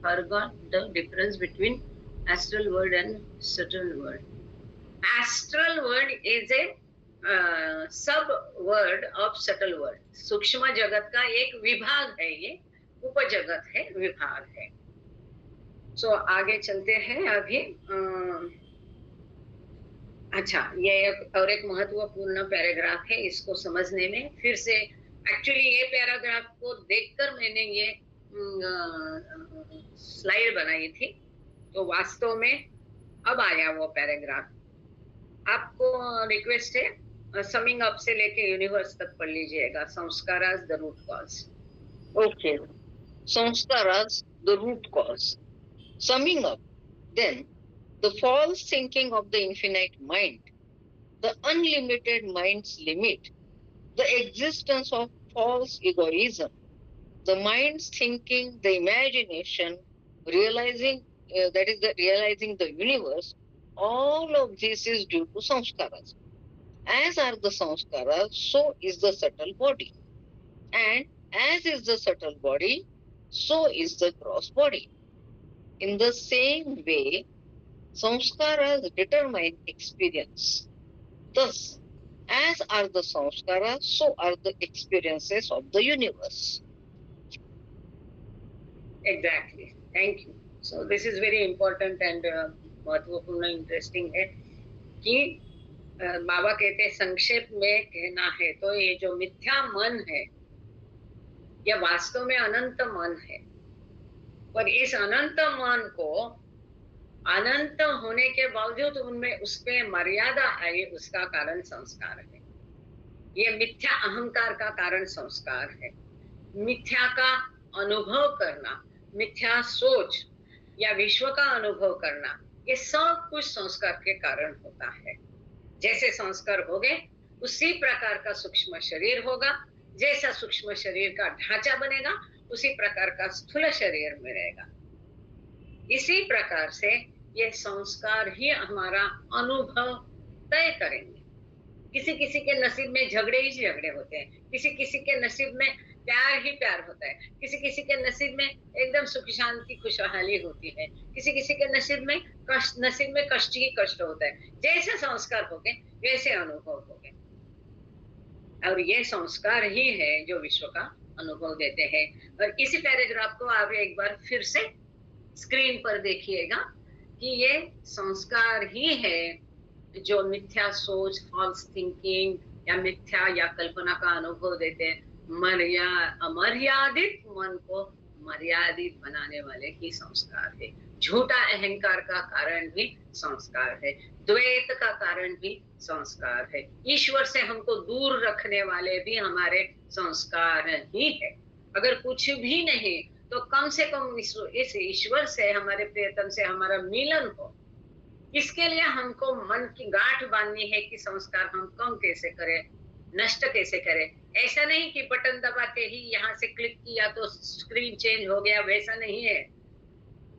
forgot the difference between astral world and subtle world. Astral world is a सब वर्ड ऑफ सटल वर्ल्ड। सूक्ष्म जगत का एक विभाग है, ये उपजगत है, विभाग है। सो आगे चलते हैं अभी। अच्छा, ये और एक महत्वपूर्ण पैराग्राफ है, इसको समझने में फिर से एक्चुअली ये पैराग्राफ को देखकर मैंने ये स्लाइड बनाई थी, तो वास्तव में अब आया वो पैराग्राफ। आपको रिक्वेस्ट है समिंग अप से लेके यूनिवर्स तक पढ़ लीजिएगा। Samskaras the root cause. Okay. Samskaras, the root cause. Summing up, then, the false thinking of the infinite mind, the unlimited mind's limit, the existence of false egoism, the mind's thinking, the imagination, realizing, that is, realizing the universe, all of this is due to samskaras. As are the samskaras, so is the subtle body. And as is the subtle body, so is the gross body. In the same way, samskaras determine experience. Thus, as are the samskaras, so are the experiences of the universe. Exactly. Thank you. So this is very important and महत्वपूर्ण interesting है कि बाबा कहते हैं संक्षेप में कहना है तो ये जो मिथ्या मन है यह वास्तव में अनंत मन है, पर इस अनंत मन को अनंत होने के बावजूद उनमें उसमें मर्यादा आई, उसका कारण संस्कार है। ये मिथ्या अहंकार का कारण संस्कार है। मिथ्या का अनुभव करना, मिथ्या सोच या विश्व का अनुभव करना, ये सब कुछ संस्कार के कारण होता है। जैसे संस्कार हो गए उसी प्रकार का सूक्ष्म शरीर होगा, जैसा सूक्ष्म शरीर का ढांचा बनेगा उसी प्रकार का स्थूल शरीर मिलेगा। इसी प्रकार से ये संस्कार ही हमारा अनुभव तय करेंगे। किसी किसी के नसीब में झगड़े ही झगड़े होते हैं, किसी किसी के नसीब में प्यार ही प्यार होता है, किसी किसी के नसीब में एकदम सुख शांति खुशहाली होती है, किसी किसी के नसीब में कष्ट ही कष्ट होता है। जैसे संस्कार हो गए वैसे अनुभव हो गए, और ये संस्कार ही है जो विश्व का अनुभव देते हैं। और इसी पैराग्राफ को आप एक बार फिर से स्क्रीन पर देखिएगा कि ये संस्कार ही है जो मिथ्या सोच, फॉल्स थिंकिंग या मिथ्या या कल्पना का अनुभव देते हैं। अमर्यादित मन को मर्यादित बनाने वाले ही संस्कार है। झूठा अहंकार का कारण भी संस्कार है, द्वैत का कारण भी संस्कार है, ईश्वर से हमको दूर रखने वाले भी हमारे संस्कार ही है। अगर कुछ भी नहीं तो कम से कम इस ईश्वर से, हमारे प्रियतम से हमारा मिलन हो, इसके लिए हमको मन की गांठ बांधनी है कि संस्कार हम कम कैसे करें, नष्ट कैसे करें। ऐसा नहीं कि बटन दबाते ही यहाँ से क्लिक किया तो स्क्रीन चेंज हो गया, वैसा नहीं है।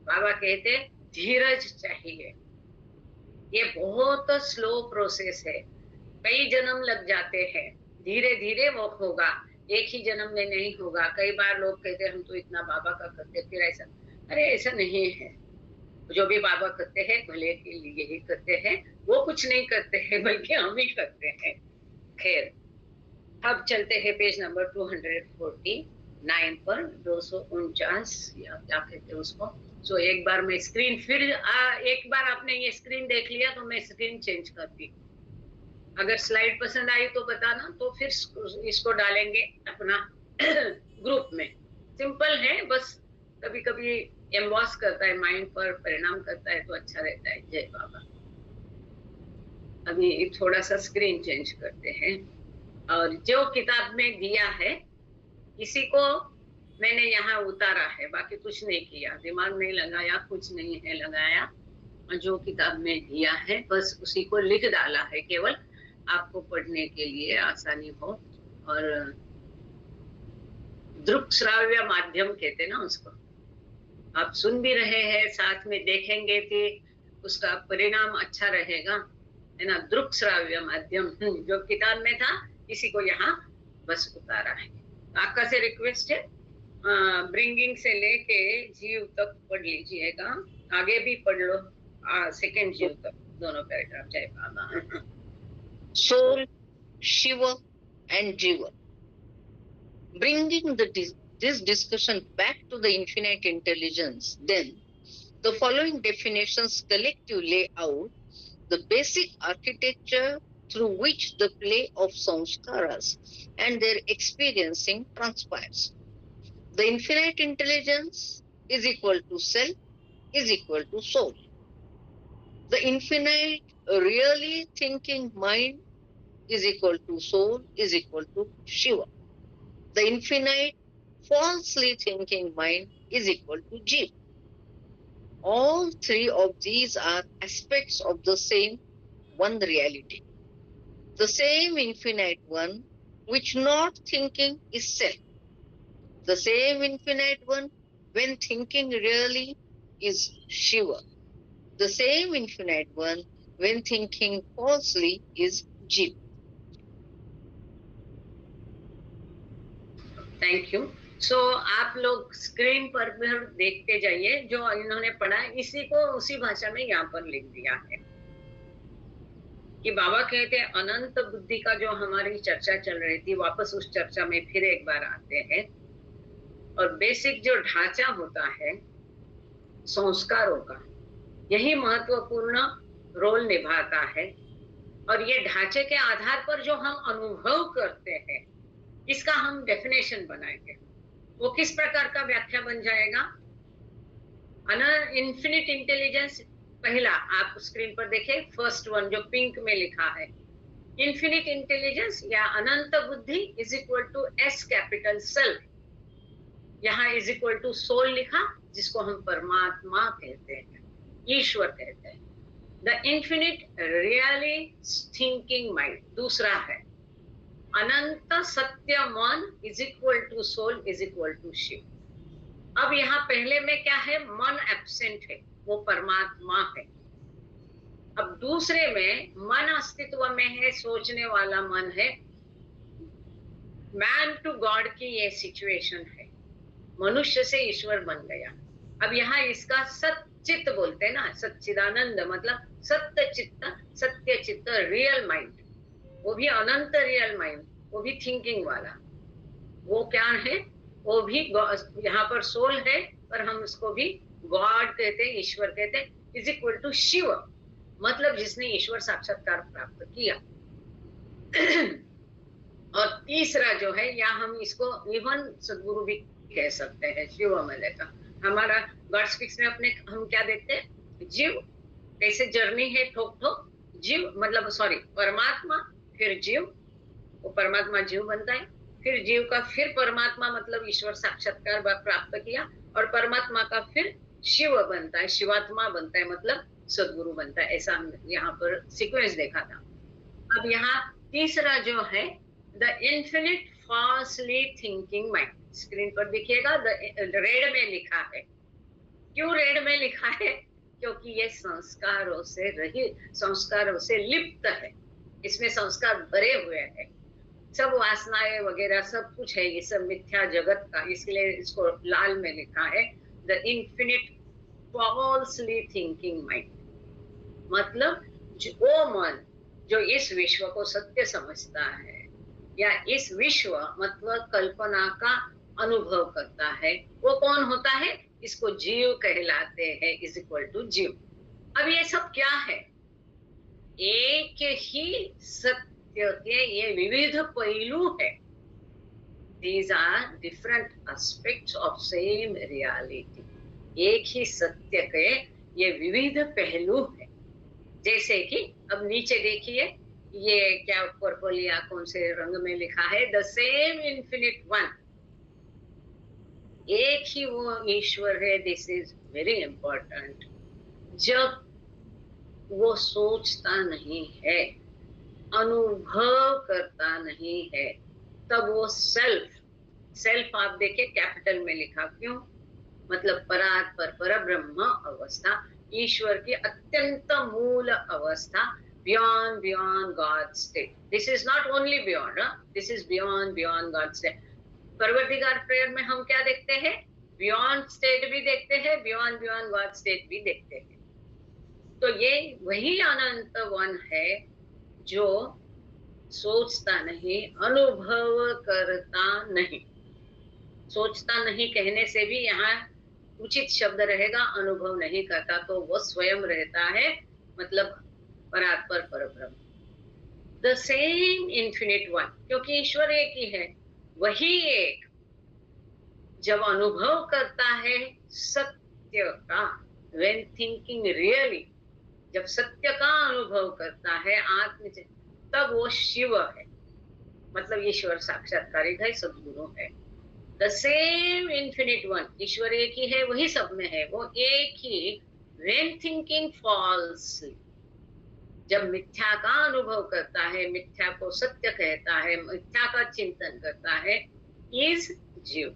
बाबा कहते धीरज चाहिए, ये बहुत स्लो प्रोसेस है, कई जन्म लग जाते हैं, धीरे धीरे वो होगा, एक ही जन्म में नहीं होगा। कई बार लोग कहते हम तो इतना बाबा का करते, फिर ऐसा, अरे ऐसा नहीं है। जो भी बाबा करते हैं भले के लिए ही करते हैं, वो कुछ नहीं करते हैं बल्कि हम ही करते हैं। खैर, अब चलते हैं पेज नंबर 249 पर, 249 या क्या कहते हैं उसको। सो एक बार मैं स्क्रीन फिर एक बार आपने ये स्क्रीन देख लिया तो मैं स्क्रीन चेंज करती। अगर स्लाइड पसंद आई तो बताना, तो फिर इसको डालेंगे अपना ग्रुप में। सिंपल है, बस कभी कभी एम्बॉस करता है, माइंड पर परिणाम करता है तो अच्छा रहता है। जय बाबा। अभी थोड़ा सा स्क्रीन चेंज करते हैं, और जो किताब में दिया है इसी को मैंने यहाँ उतारा है, बाकी कुछ नहीं किया, दिमाग नहीं लगाया, कुछ नहीं है लगाया। जो किताब में दिया है बस उसी को लिख डाला है, केवल आपको पढ़ने के लिए आसानी हो। और दृक् श्राव्य माध्यम कहते हैं ना उसको, आप सुन भी रहे हैं, साथ में देखेंगे भी, उसका परिणाम अच्छा रहेगा, है ना। दृक् श्राव्य माध्यम जो किताब में था, इसी को यहाँ बस उतारा है। आपका से रिक्वेस्ट है, ब्रिंगिंग से लेके जीव तक पढ़ लीजिएगा, आगे भी पढ़ लो, सेकंड जीव तक दोनों पैराग्राफ। जय बाबा। Soul, Shiva, and Jiva. Bringing this discussion back to the infinite intelligence, then the following definitions collectively lay out the basic architecture through which the play of samskaras and their experiencing transpires. The infinite intelligence is equal to self, is equal to soul. The infinite really thinking mind is equal to soul, is equal to Shiva. The infinite falsely thinking mind is equal to Jiva. All three of these are aspects of the same one reality. The same infinite one, which not thinking is self. The same infinite one, when thinking really, is Shiva. The same infinite one, when thinking falsely, is Jiva. Thank you. So आप लोग screen पर भी देखते जाइए, जो इन्होंने पढ़ा इसी को उसी भाषा में यहाँ पर लिख दिया है कि बाबा कहते हैं अनंत बुद्धि का जो हमारी चर्चा चल रही थी, वापस उस चर्चा में फिर एक बार आते हैं। और बेसिक जो ढांचा होता है संस्कारों का, यही महत्वपूर्ण रोल निभाता है। और ये ढांचे के आधार पर जो हम अनुभव करते हैं, इसका हम डेफिनेशन बनाएंगे। वो किस प्रकार का व्याख्या बन जाएगा? इन्फिनिट इंटेलिजेंस, पहला आप स्क्रीन पर देखें, फर्स्ट वन जो पिंक में लिखा है, इन्फिनिट इंटेलिजेंस या अनंत बुद्धि is equal to S capital self, यहाँ इज इक्वल टू सोल लिखा, जिसको हम परमात्मा कहते हैं, ईश्वर कहते हैं। The infinite really thinking mind दूसरा है, अनंत सत्य मन is equal to soul is equal to Shiva. अब यहाँ पहले में क्या है? मन एब्सेंट है, वो परमात्मा है। अब दूसरे में मन अस्तित्व में है, सोचने वाला मन है। मैन टू गॉड की ये सिचुएशन है, मनुष्य से ईश्वर बन गया। अब यहाँ इसका सच्चित बोलते हैं ना, सच्चिदानंद मतलब सत्य चित्त, सत्य चित्त रियल माइंड, वो भी अनंत रियल माइंड, वो भी थिंकिंग वाला। वो क्या है? वो भी यहाँ पर सोल है, पर हम उसको भी गॉड कहते हैं, ईश्वर कहते हैं, इज इक्वल टू शिव, मतलब जिसने ईश्वर साक्षात्कार प्राप्त किया। और तीसरा जो है, या हम इसको इवन सदगुरु भी कह सकते हैं, शिव मले का हमारा गॉड स्पीक्स में अपने हम क्या देखते हैं? जीव कैसे जर्नी है, ठोक ठोक जीव मतलब सॉरी परमात्मा, फिर जीव, वो परमात्मा जीव बनता है, फिर जीव का फिर परमात्मा मतलब ईश्वर साक्षात्कार प्राप्त किया, और परमात्मा का फिर शिव बनता है, शिवात्मा बनता है मतलब सदगुरु बनता है। ऐसा हम यहाँ पर सीक्वेंस देखा था। अब यहाँ तीसरा जो है, the infinite fastly thinking mind, screen पर देखिएगा, रेड में लिखा है। क्यों रेड में लिखा है? क्योंकि ये संस्कारों से रहित, संस्कारों से लिप्त है, इसमें संस्कार भरे हुए हैं, सब वासनाएं वगैरह सब कुछ है, ये सब मिथ्या जगत का, इसलिए इसको लाल में लिखा है, the infinite falsely thinking mind, मतलब वो मन जो इस विश्व को सत्य समझता है, या इस विश्व मतलब कल्पना का अनुभव करता है, वो कौन होता है? इसको जीव कहलाते हैं, इज इक्वल टू जीव। अब ये सब क्या है? एक ही सत्य के ये विविध पहलू है। These are different aspects of same reality. एक ही सत्य के ये विविध पहलू है। जैसे कि अब नीचे देखिए, ये क्या पर्पल या कौन से रंग में लिखा है, द सेम इन्फिनिट वन, एक ही वो ईश्वर है। This is very important. जब वो सोचता नहीं है, अनुभव करता नहीं है, तब वो सेल्फ आप देखिए कैपिटल में लिखा, क्यों? मतलब परात्पर पर ब्रह्म अवस्था, ईश्वर की अत्यंत मूल अवस्था, beyond God state. This is not only beyond, this is beyond God state. परवरदिगार प्रेयर में हम क्या देखते हैं? बियॉन्ड स्टेट भी देखते हैं, बियॉन्ड गॉड स्टेट भी देखते हैं. तो ये वही अनंत वन है जो सोचता नहीं, अनुभव करता नहीं. सोचता नहीं कहने से भी यहाँ उचित शब्द रहेगा, अनुभव नहीं करता, तो वो स्वयं रहता है, मतलब परात्पर परब्रह्म. द सेम इन्फिनिट वन, क्योंकि ईश्वर एक ही है, वही एक जब अनुभव करता है सत्य का, when thinking really, जब सत्य का अनुभव करता है आत्म, तब वो शिव है, मतलब ईश्वर साक्षात्कारी है, सद्गुरु है. द सेम इन्फिनिट वन, ईश्वर एक ही है, वही सब में है, वो एक ही. when thinking falsely, जब मिथ्या का अनुभव करता है, मिथ्या को सत्य कहता है, मिथ्या का चिंतन करता है, इज जीव.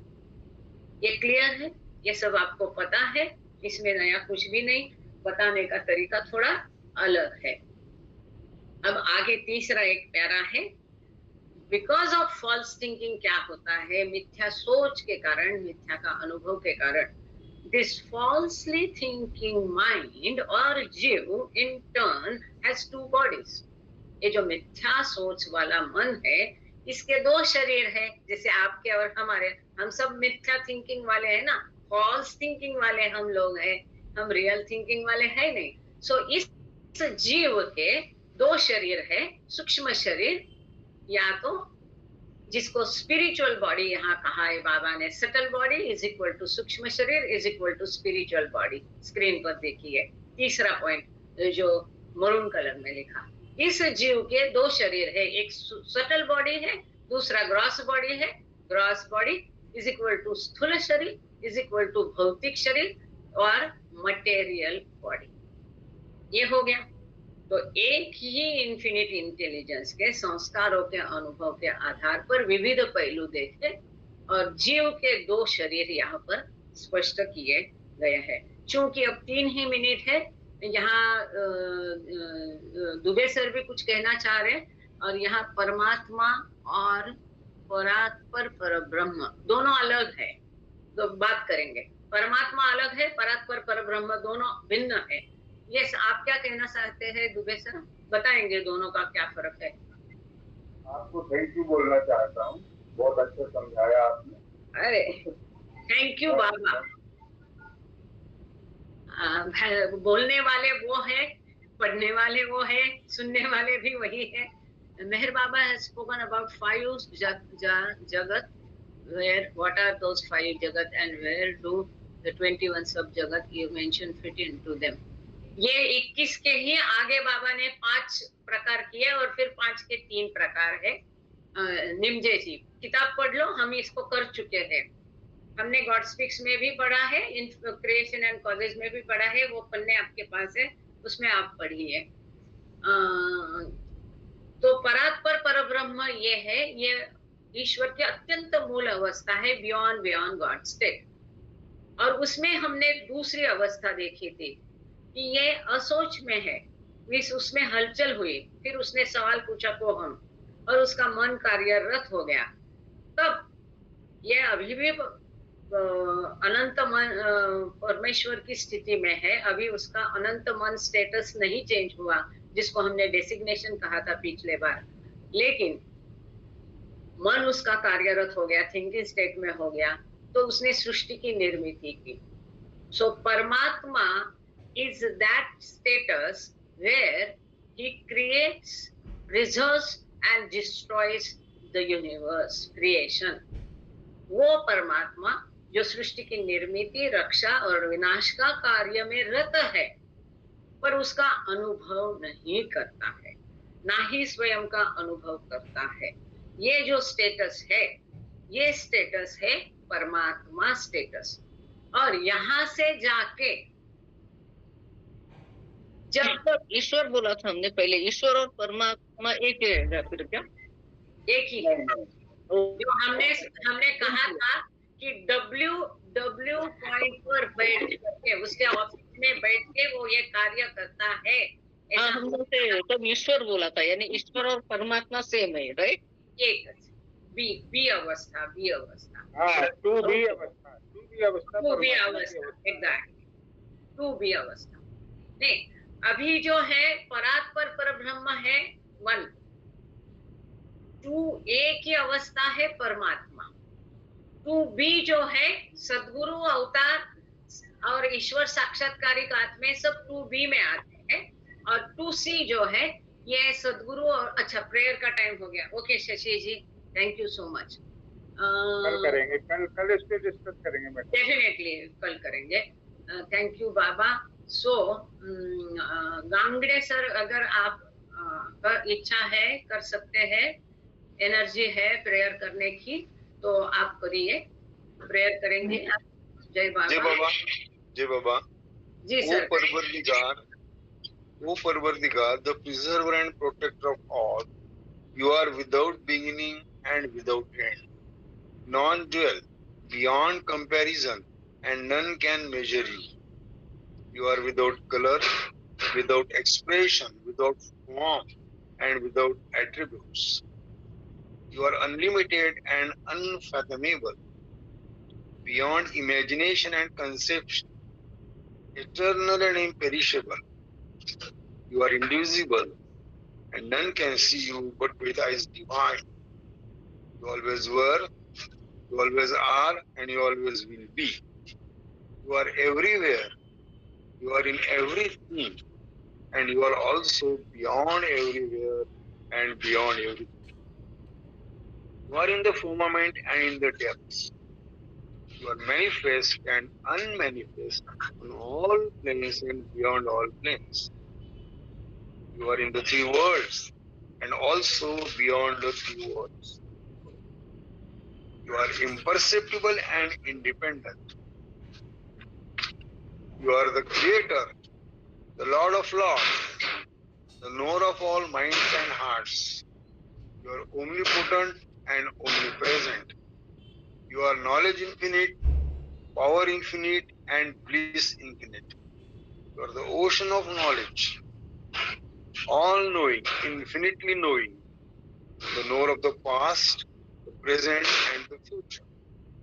ये क्लियर है? ये सब आपको पता है, इसमें नया कुछ भी नहीं. बताने का तरीका थोड़ा अलग है. अब आगे तीसरा एक प्यारा है. बिकॉज ऑफ फॉल्स थिंकिंग क्या होता है? मिथ्या सोच के कारण, मिथ्या का अनुभव के कारण, दिस फॉल्सली थिंकिंग माइंड और जीव in turn has two bodies. ये जो मिथ्या सोच वाला मन है, इसके दो शरीर है. जैसे आपके और हमारे, हम सब मिथ्या थिंकिंग वाले हैं ना, फॉल्स थिंकिंग वाले हम लोग हैं, हम रियल थिंकिंग वाले हैं नहीं. सो इस जीव के दो शरीर है, सूक्ष्म शरीर, या तो जिसको स्पिरिचुअल बॉडी यहाँ कहा है बाबा ने, subtle body is equal to सूक्ष्म शरीर is equal to spiritual body. Screen पर देखिए तीसरा पॉइंट जो मरून कलर में लिखा. इस जीव के दो शरीर है, एक सटल बॉडी है, दूसरा ग्रॉस बॉडी है. Gross body is equal to स्थूल शरीर इज इक्वल टू भौतिक शरीर और मटेरियल बॉडी. ये हो गया. तो एक ही इन्फिनिट इंटेलिजेंस के संस्कारों के अनुभव के आधार पर विविध पहलू देखे और जीव के दो शरीर यहाँ पर स्पष्ट किए गए हैं. चूंकि अब 3 ही मिनट है, यहाँ दुबे सर भी कुछ कहना चाह रहे हैं, और यहाँ परमात्मा और परात्पर परब्रह्म दोनों अलग है, तो बात करेंगे. परमात्मा अलग है, परात्पर परब्रह्म दोनों भिन्न है. ये आप क्या कहना चाहते हैं दुबे सर? बताएंगे दोनों का क्या फर्क है? आपको थैंक यू बोलना चाहता हूँ, बहुत अच्छा समझाया आपने. अरे थैंक यू बाबा. बोलने वाले वो है, पढ़ने वाले वो है, सुनने वाले भी वही है. मेहर बाबा has spoken about 5 jagat, where what are those 5 jagat and where do the 21 sub jagat you mentioned fit into them. ये 21 के ही आगे बाबा ने 5 प्रकार किए और फिर 5 के 3 प्रकार है. निमजे जी किताब पढ़ लो, हम इसको कर चुके हैं. हमने गॉड स्पीक्स में भी पढ़ा है, इन क्रिएशन एंड कॉजेज में भी पढ़ा है, वो पन्ने आपके पास है, उसमें आप पढ़िए. तो परात्पर परब्रह्म ये है, ये ईश्वर की अत्यंत मूल अवस्था है, बियॉन्ड गॉड स्टेट. और उसमें हमने दूसरी अवस्था देखी थी कि ये असोच में है, उसमें हलचल हुई, फिर उसने सवाल पूछा को हम, और उसका मन कार्यरत हो गया. तब ये अभी भी अनंत मन परमेश्वर की स्थिति में है, अभी उसका अनंत मन स्टेटस नहीं चेंज हुआ, जिसको हमने डेसिग्नेशन कहा था पिछले बार. लेकिन मन उसका कार्यरत हो गया, थिंकिंग स्टेट में हो गया, तो उसने सृष्टि की निर्मित की. सो परमात्मा is that status where he creates, preserves and destroys the universe, creation. वो परमात्मा जो सृष्टि की निर्मिति, रक्षा और विनाश का कार्य में रत है, पर उसका अनुभव नहीं करता है, ना ही स्वयं का अनुभव करता है. ये जो स्टेटस है, ये स्टेटस है परमात्मा स्टेटस. और यहाँ से जाके जब तक ईश्वर बोला था हमने पहले, ईश्वर और परमात्मा एक है, फिर क्या एक ही है? जो हमने कहा था कि W पॉइंट पर बैठ करके उसके ऑफिस में बैठ के वो ये कार्य करता है। हाँ, ऐसा हमने से तब ईश्वर बोला था, यानी ईश्वर और परमात्मा सेम है, राइट? एक बी अवस्था, बी अवस्था, हाँ, टू बी अवस्था, टू बी परमात्मा की अवस्था, अवस्था। एग्जैक्टली, टू बी अवस्था। नहीं, अभी जो है परात्पर परब्रह्म है वन, टू ए की अवस्था है परमात्मा, टू बी जो है सदगुरु अवतार और ईश्वर साक्षात्कारिक आत्मे सब टू बी में आते हैं, और टू सी जो है ये सदगुरु और अच्छा प्रेयर का टाइम हो गया। Okay Shashi ji, thank you so much. कल करेंगे, कल इस पे डिस्कस करेंगे मैडम। डेफिनेटली कल करेंगे। Thank you Baba. So Gangade sir, अगर आप इच्छा है कर सकते हैं, एनर्जी है प्रेयर करने की तो आप करिए, प्रेयर करेंगे। जय जय बाबा। बाबा, जय बाबा। जी O sir. Parvardigar, the preserver and protector of all, you are without beginning and without end, non-dual, beyond comparison, and none can measure you. You are without color, without expression, without form, and without attributes. You are unlimited and unfathomable, beyond imagination and conception, eternal and imperishable. You are indivisible, and none can see you but with eyes divine. You always were, you always are, and you always will be. You are everywhere, you are in everything, and you are also beyond everywhere and beyond everything. You are in the firmament and in the depths. You are manifest and unmanifest on all planes and beyond all planes. You are in the three worlds and also beyond the three worlds. You are imperceptible and independent. You are the creator, the Lord of Lords, the knower of all minds and hearts. You are omnipotent and omnipresent. You are knowledge infinite, power infinite, and bliss infinite. You are the ocean of knowledge, all knowing, infinitely knowing, the knower of the past, the present, and the future.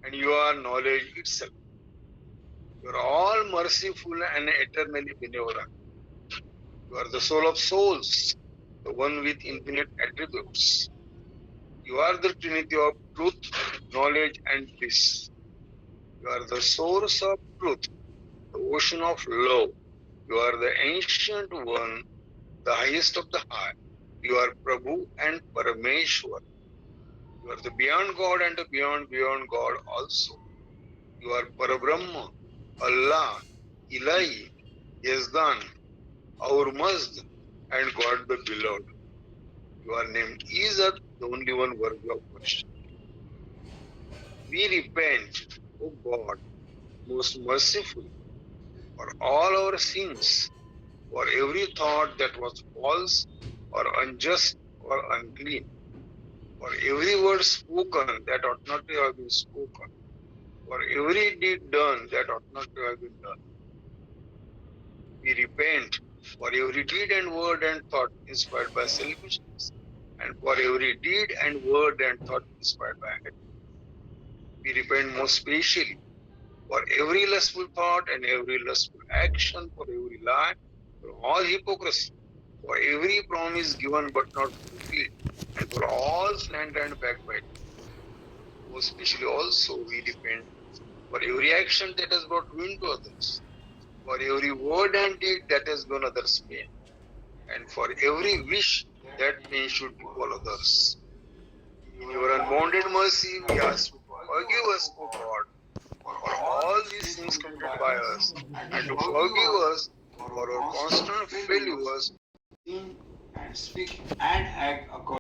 And you are knowledge itself. You are all merciful and eternally benevolent. You are the soul of souls, the one with infinite attributes. You are the trinity of truth, knowledge, and bliss. You are the source of truth, the ocean of love. You are the ancient one, the highest of the high. You are Prabhu and Parameshwar. You are the beyond God and the beyond God also. You are Parabrahma, Allah, Ilahi, Yazdan, our Mazd, and God the Beloved. Your name is the only one worthy of worship. We repent, O God, most merciful, for all our sins, for every thought that was false or unjust or unclean, for every word spoken that ought not to have been spoken, for every deed done that ought not to have been done. We repent for every deed and word and thought inspired by selfishness, and for every deed and word and thought inspired by hatred. We repent most specially for every lustful thought and every lustful action, for every lie, for all hypocrisy, for every promise given but not fulfilled, and for all slander and backbiting. Most especially also we repent for every action that has brought ruin to others, for every word and deed that has done others pain, and for every wish that pain should befall others. In your unbounded mercy, we ask you to forgive us, O God, for all these things committed by us, and to forgive us for our constant failures, think and speak and act according